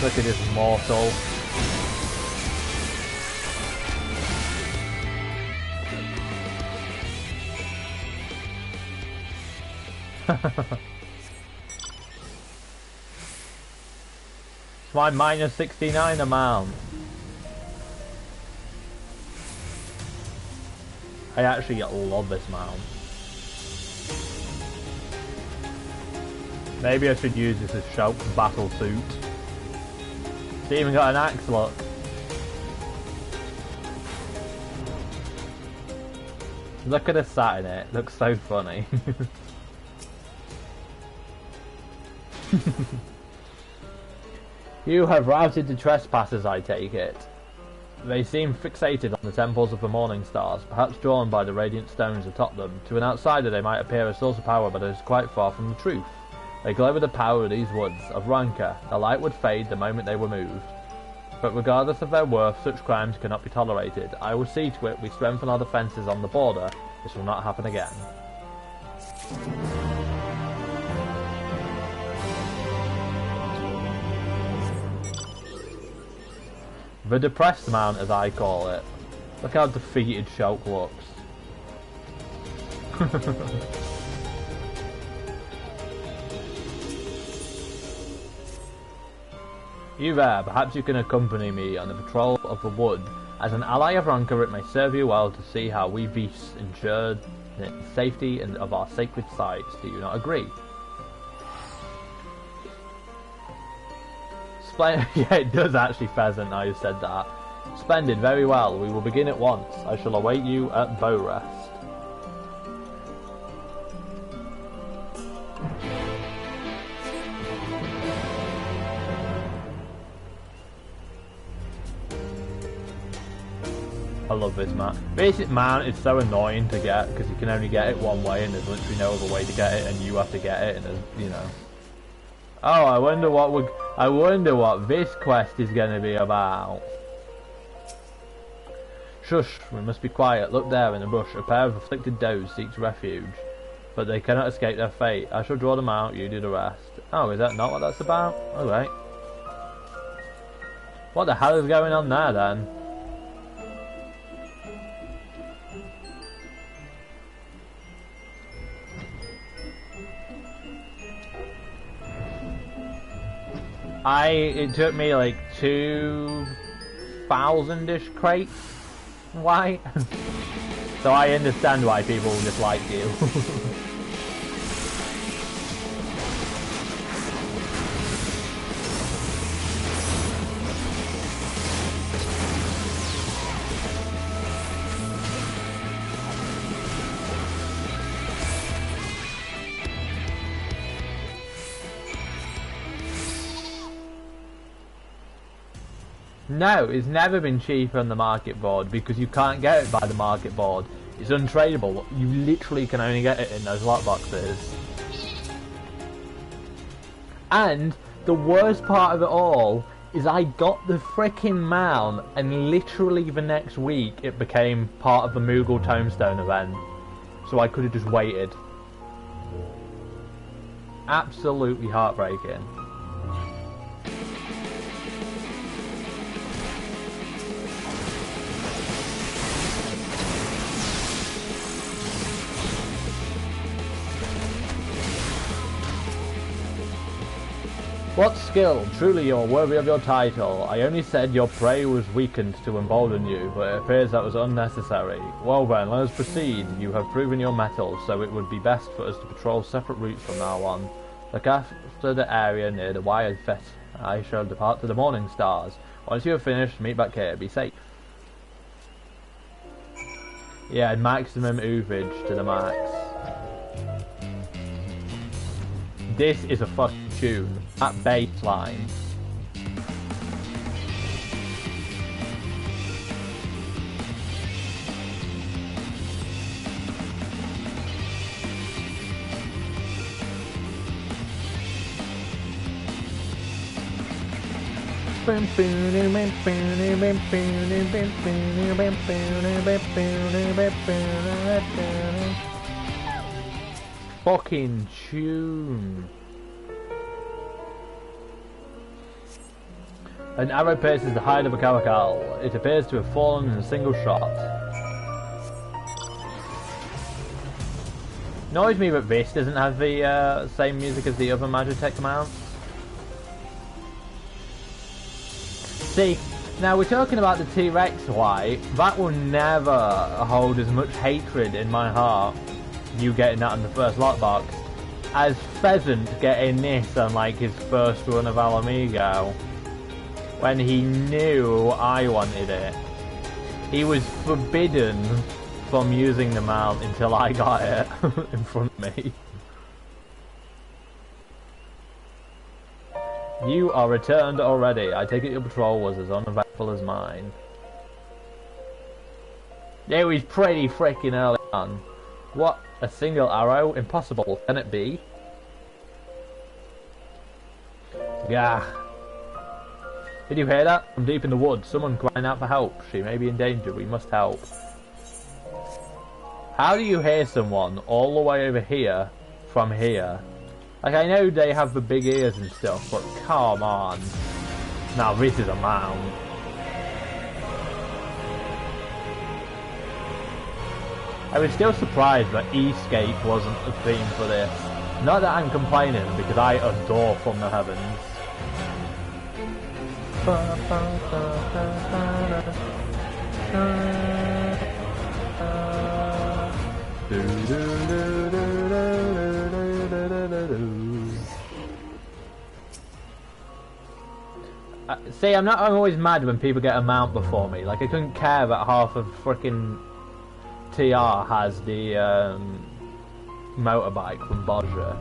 Look at this mortal. It's my minus 69 amount. I actually love this mount. Maybe I should use this as Shulk's battle suit. It's even got an axe, look. Look at the sat in it. Looks so funny. You have routed the trespassers, I take it. They seem fixated on the temples of the morning stars, perhaps drawn by the radiant stones atop them. To an outsider they might appear a source of power, but it is quite far from the truth. They glow with the power of these woods, of rancor. The light would fade the moment they were moved. But regardless of their worth, such crimes cannot be tolerated. I will see to it we strengthen our defences on the border. This will not happen again. The depressed mount, as I call it. Look how defeated Shulk looks. You there, perhaps you can accompany me on the patrol of the wood. As an ally of rancor, it may serve you well to see how we beasts ensure the safety of our sacred sites. Do you not agree? Yeah, it does actually, Pheasant, now you said that. Splendid, very well. We will begin at once. I shall await you at bow rest. I love this mount. Basic mount is so annoying to get because you can only get it one way and there's literally no other way to get it and you have to get it and there's, you know. Oh, I wonder what this quest is going to be about. Shush, we must be quiet. Look there in the bush. A pair of afflicted does seeks refuge, but they cannot escape their fate. I shall draw them out, you do the rest. Oh, is that not what that's about? Alright. What the hell is going on there then? It took me like 2,000-ish crates. Why? So I understand why people dislike you. No, it's never been cheaper on the market board because you can't get it by the market board. It's untradeable. You literally can only get it in those lot boxes. And the worst part of it all is I got the frickin' mount and literally the next week it became part of the Moogle Tombstone event. So I could have just waited. Absolutely heartbreaking. What skill? Truly you're worthy of your title. I only said your prey was weakened to embolden you, but it appears that was unnecessary. Well then, let us proceed. You have proven your mettle, so it would be best for us to patrol separate routes from now on. Look after the area near the Wired Fet. I shall depart to the Morning Stars. Once you have finished, meet back here. Be safe. Yeah, maximum oofage to the max. This is a fucking tune. That bass line. Fucking tune. An arrow pierces the hide of a caracal. It appears to have fallen in a single shot. Annoys me that this doesn't have the same music as the other Magitech mounts. See, now we're talking about the T-Rex White. That will never hold as much hatred in my heart, you getting that in the first lot box, as Pheasant getting this on like his first run of Alamigo. When he knew I wanted it. He was forbidden from using the mount until I got it in front of me. You are returned already. I take it your patrol was as uneventful as mine. It was pretty freaking early on. What? A single arrow? Impossible. Can it be? Gah. Did you hear that? From deep in the woods, someone crying out for help. She may be in danger. We must help. How do you hear someone all the way over here from here? Like, I know they have the big ears and stuff, but come on. Now this is a mound. I was still surprised that Escape wasn't a theme for this. Not that I'm complaining, because I adore From the Heavens. See, I'm always mad when people get a mount before me. Like, I couldn't care that half of frickin' TR has the motorbike from Bozra.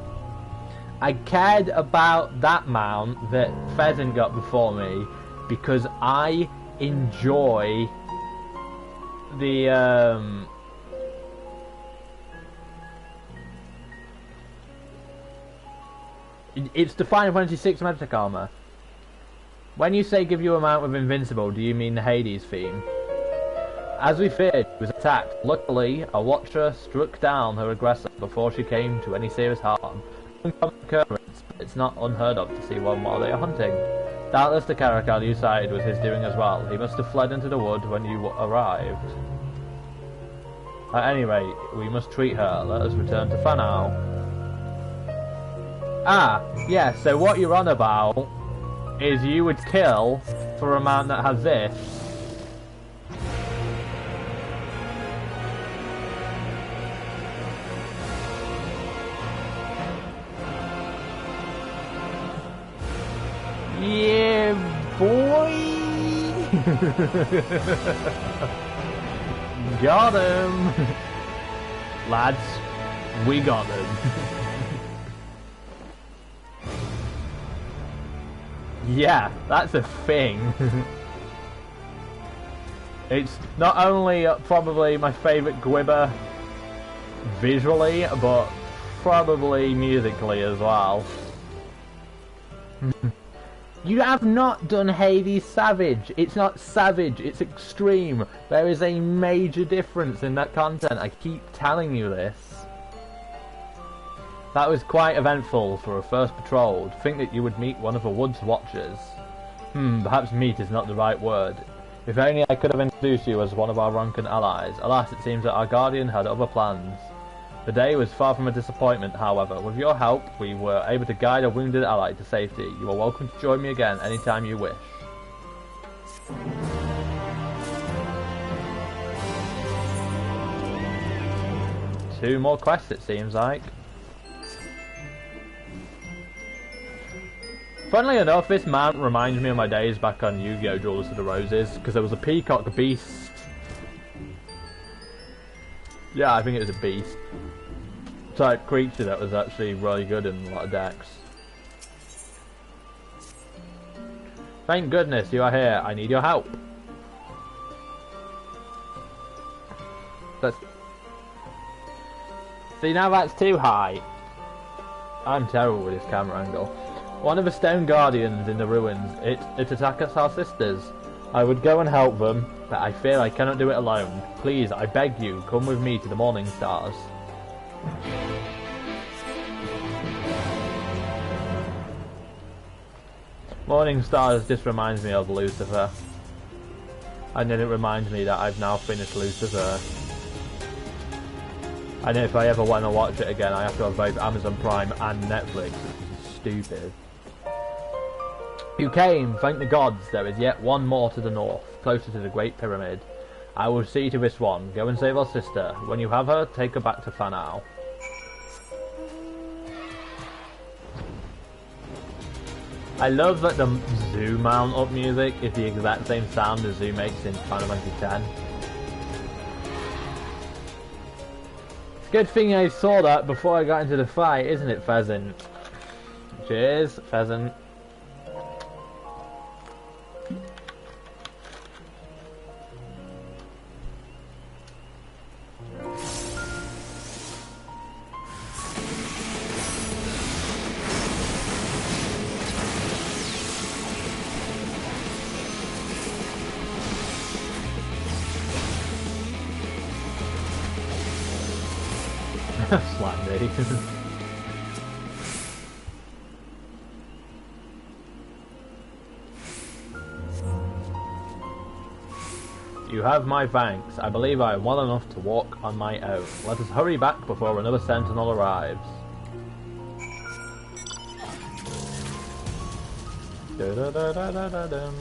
I cared about that mount that Pheasant got before me because I enjoy the it's the Final Fantasy VI magic armor. When you say give you a mount with Invincible, do you mean the Hades theme? As we feared, she was attacked. Luckily, a watcher struck down her aggressor before she came to any serious harm. Uncommon occurrence, but it's not unheard of to see one while they are hunting. Doubtless the character you cited was his doing as well. He must have fled into the wood when you arrived. At any rate, we must treat her. Let us return to Fanao. Ah, yeah, so what you're on about is you would kill for a mount that has this. Yeah, boy! Got him! Lads, we got him. Yeah, that's a thing. It's not only probably my favourite Gwibber visually, but probably musically as well. You have not done Hades Savage. It's not savage, it's extreme. There is a major difference in that content. I keep telling you this. That was quite eventful for a first patrol. To think that you would meet one of the Woods Watchers. Perhaps meet is not the right word. If only I could have introduced you as one of our Ronkan allies. Alas, it seems that our Guardian had other plans. The day was far from a disappointment, however. With your help, we were able to guide a wounded ally to safety. You are welcome to join me again anytime you wish. Two more quests, it seems like. Funnily enough, this mount reminds me of my days back on Yu-Gi-Oh! Jewels of the Roses, because there was a peacock beast. Yeah, I think it was a beast type creature that was actually really good in a lot of decks. Thank goodness you are here. I need your help. Let's see, now that's too high. I'm terrible with this camera angle. One of the stone guardians in the ruins. It attacks our sisters. I would go and help them, but I fear I cannot do it alone. Please, I beg you, come with me to the Morning Stars. Morning Stars just reminds me of Lucifer. And then it reminds me that I've now finished Lucifer. And if I ever want to watch it again, I have to have both Amazon Prime and Netflix, which is stupid. You came, thank the gods, there is yet one more to the north, closer to the Great Pyramid. I will see to this one. Go and save our sister. When you have her, take her back to Fanao. I love that the Zoo mount up music is the exact same sound as Zoo makes in Final Fantasy X. Good thing I saw that before I got into the fight, isn't it, Pheasant? Cheers, Pheasant. really. You have my thanks. I believe I am well enough to walk on my own. Let us hurry back before another sentinel arrives. Da-da-da-da-da-da-dum.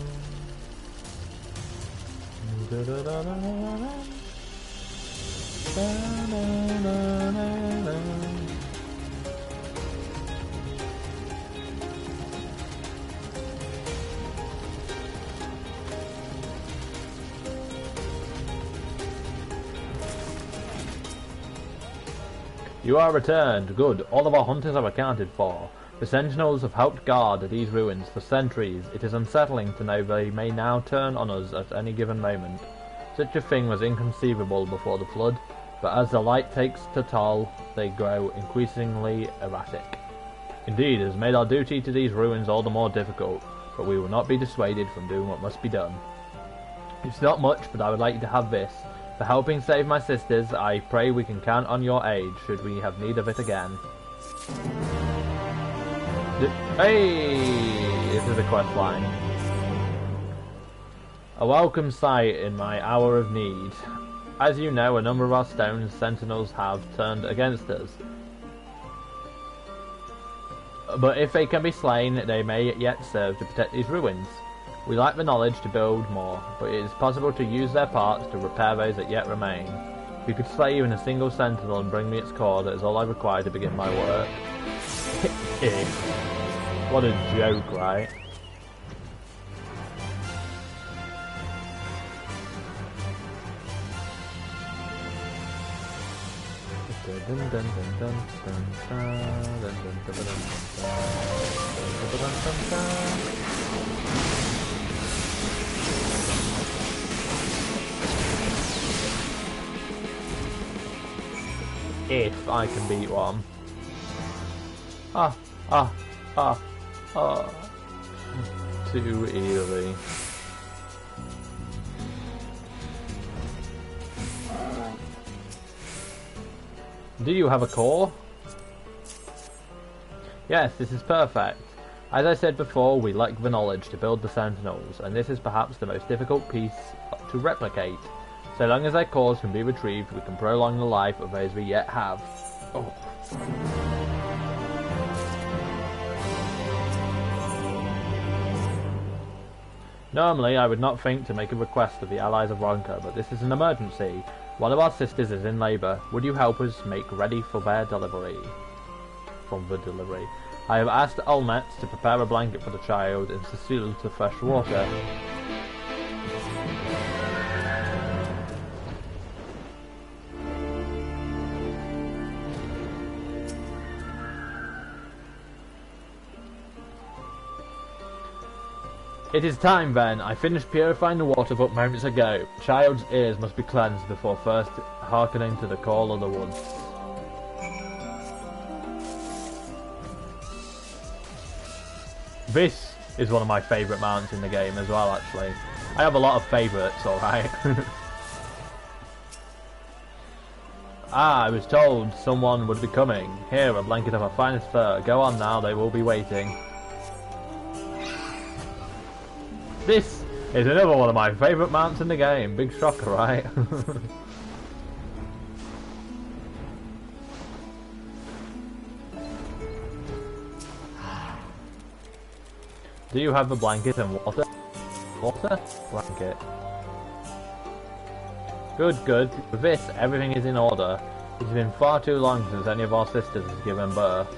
Da-da-da-da-da-da-dum. Da-da-da-da-da-dum. You are returned. Good. All of our hunters are accounted for. The sentinels have helped guard these ruins for centuries. It is unsettling to know they may now turn on us at any given moment. Such a thing was inconceivable before the flood, but as the light takes to toll, they grow increasingly erratic. Indeed, it has made our duty to these ruins all the more difficult, but we will not be dissuaded from doing what must be done. It's not much, but I would like you to have this. For helping save my sisters, I pray we can count on your aid should we have need of it again. Hey! This is a quest line. A welcome sight in my hour of need. As you know, a number of our stone sentinels have turned against us. But if they can be slain, they may yet serve to protect these ruins. We lack the knowledge to build more, but it is possible to use their parts to repair those that yet remain. If you could slay even a single sentinel and bring me its core, that is all I require to begin my work. What a joke, right? If I can beat one. Too easily. Do you have a core? Yes, this is perfect. As I said before, we lack the knowledge to build the sentinels, and this is perhaps the most difficult piece to replicate. So long as their cores can be retrieved, we can prolong the life of those we yet have. Oh. Normally, I would not think to make a request of the allies of Ronka, but this is an emergency. One of our sisters is in labour. Would you help us make ready for their delivery? I have asked Olmets to prepare a blanket for the child and Cecile to fresh water. It is time then. I finished purifying the water but moments ago. Child's ears must be cleansed before first hearkening to the call of the woods. This is one of my favourite mounts in the game as well, actually. I have a lot of favourites, alright. I was told someone would be coming. Here, a blanket of our finest fur. Go on now, they will be waiting. This is another one of my favourite mounts in the game. Big shocker, right? Do you have a blanket and water? Water? Blanket. Good, good. With this, everything is in order. It has been far too long since any of our sisters has given birth.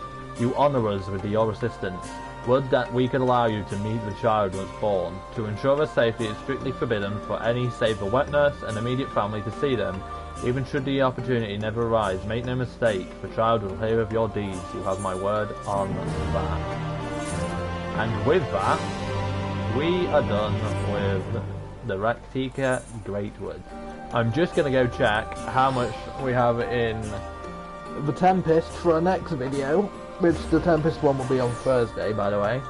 You honour us with your assistance. Would that we could allow you to meet the child once born. To ensure their safety, it is strictly forbidden for any save the wet nurse and immediate family to see them. Even should the opportunity never arise, make no mistake, the child will hear of your deeds. You have my word on that. And with that, we are done with the Rak'tika Greatwood. I'm just going to go check how much we have in the Tempest for our next video. Which the Tempest one will be on Thursday, by the way.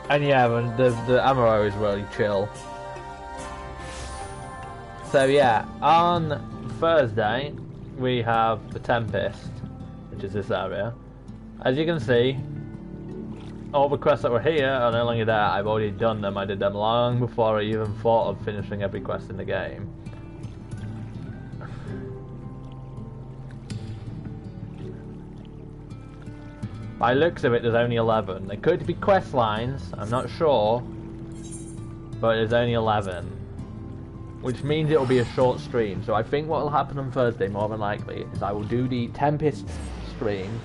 And yeah, the ammo is really chill. So yeah, on Thursday, we have the Tempest, which is this area. As you can see, all the quests that were here are no longer there. I've already done them. I did them long before I even thought of finishing every quest in the game. By looks of it, there's only 11. There could be quest lines, I'm not sure, but there's only 11. Which means it will be a short stream. So I think what will happen on Thursday, more than likely, is I will do the Tempest stream,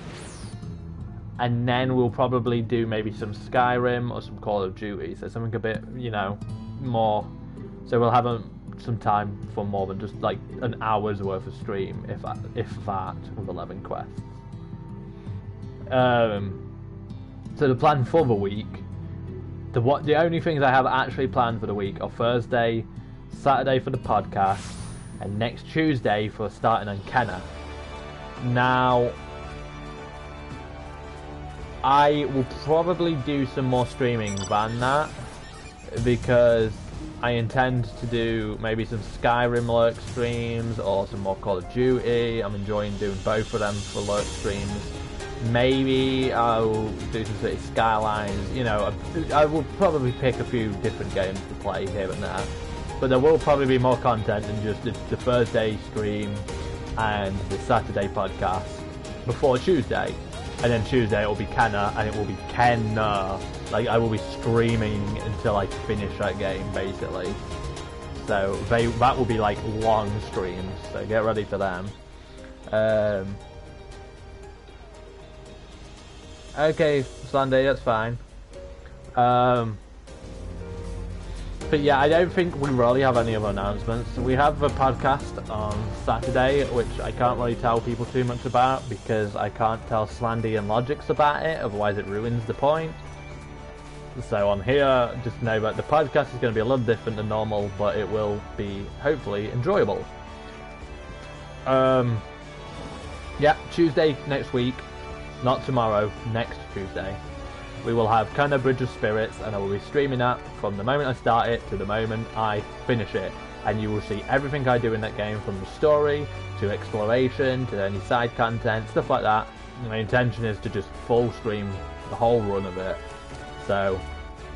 and then we'll probably do maybe some Skyrim or some Call of Duty. So something a bit, you know, more. So we'll have some time for more than just like an hour's worth of stream, if that, with 11 quests. So the plan for the week, the only things I have actually planned for the week are Thursday, Saturday for the podcast, and next Tuesday for starting on Kenna. Now, I will probably do some more streaming than that, because I intend to do maybe some Skyrim lurk streams or some more Call of Duty. I'm enjoying doing both of them for lurk streams. Maybe I'll do some City Skylines, you know, I will probably pick a few different games to play here and there. But there will probably be more content than just the Thursday stream and the Saturday podcast before Tuesday. And then Tuesday it will be Kenna, and it will be Kenna. Like, I will be streaming until I finish that game, basically. So that will be like long streams, so get ready for them. Okay, Sunday, that's fine. But yeah, I don't think we really have any other announcements. We have a podcast on Saturday, which I can't really tell people too much about, because I can't tell Slandy and Logics about it, otherwise it ruins the point. So on here, just know that the podcast is going to be a little different than normal, but it will be, hopefully, enjoyable. Yeah, Tuesday next week. Not tomorrow, next Tuesday. We will have Kenna Bridge of Spirits, and I will be streaming that from the moment I start it to the moment I finish it. And you will see everything I do in that game, from the story, to exploration, to any side content, stuff like that. My intention is to just full stream the whole run of it. So,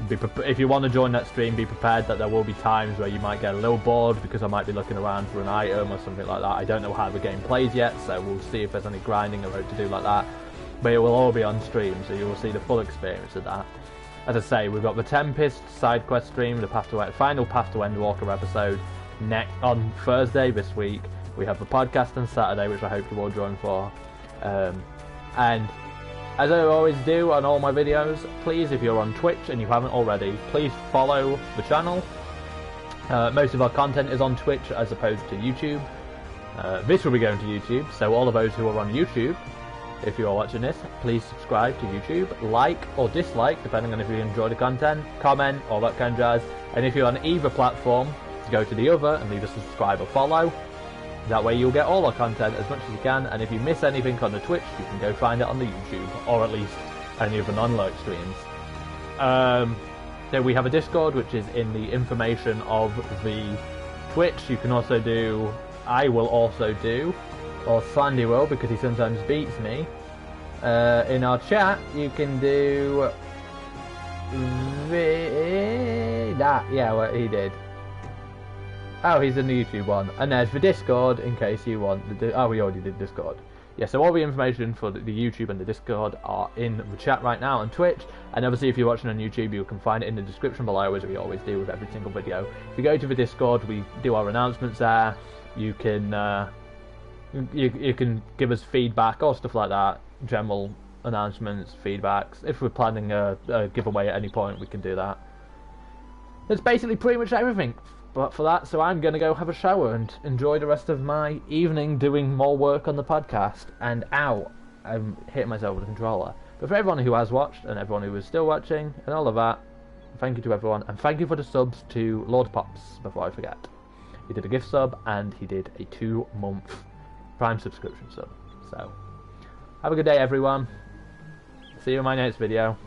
if you want to join that stream, be prepared that there will be times where you might get a little bored, because I might be looking around for an item or something like that. I don't know how the game plays yet, so we'll see if there's any grinding or road to do like that. But it will all be on stream, so you will see the full experience of that. As I say, we've got the Tempest side quest stream, the final Path to Endwalker episode on Thursday this week. We have the podcast on Saturday, which I hope you all join for. And as I always do on all my videos, please, if you're on Twitch and you haven't already, please follow the channel. Most of our content is on Twitch as opposed to YouTube. This will be going to YouTube, so all of those who are on YouTube, if you are watching this, please subscribe to YouTube, like or dislike, depending on if you enjoy the content, comment, all that kind of jazz. And if you're on either platform, to go to the other and leave a subscribe or follow. That way you'll get all our content as much as you can, and if you miss anything on the Twitch, you can go find it on the YouTube, or at least any of the non-lurk streams. Then we have a Discord, which is in the information of the Twitch. You can also do, I will also do, or Sandy will, because he sometimes beats me. In our chat, you can do that. Yeah, what he did. Oh, he's in the YouTube one. And there's the Discord, in case you want oh, we already did Discord. Yeah, so all the information for the YouTube and the Discord are in the chat right now on Twitch. And obviously, if you're watching on YouTube, you can find it in the description below, as we always do with every single video. If you go to the Discord, we do our announcements there. You can you can give us feedback or stuff like that, general announcements, feedbacks. If we're planning a giveaway at any point, we can do that. That's basically pretty much everything but for that, so I'm going to go have a shower and enjoy the rest of my evening doing more work on the podcast. And ow, I'm hitting myself with a controller. But for everyone who has watched, and everyone who is still watching, and all of that, thank you to everyone, and thank you for the subs to Lord Pops, before I forget. He did a gift sub, and he did a 2-month Prime subscription sub. So, have a good day, everyone. See you in my next video.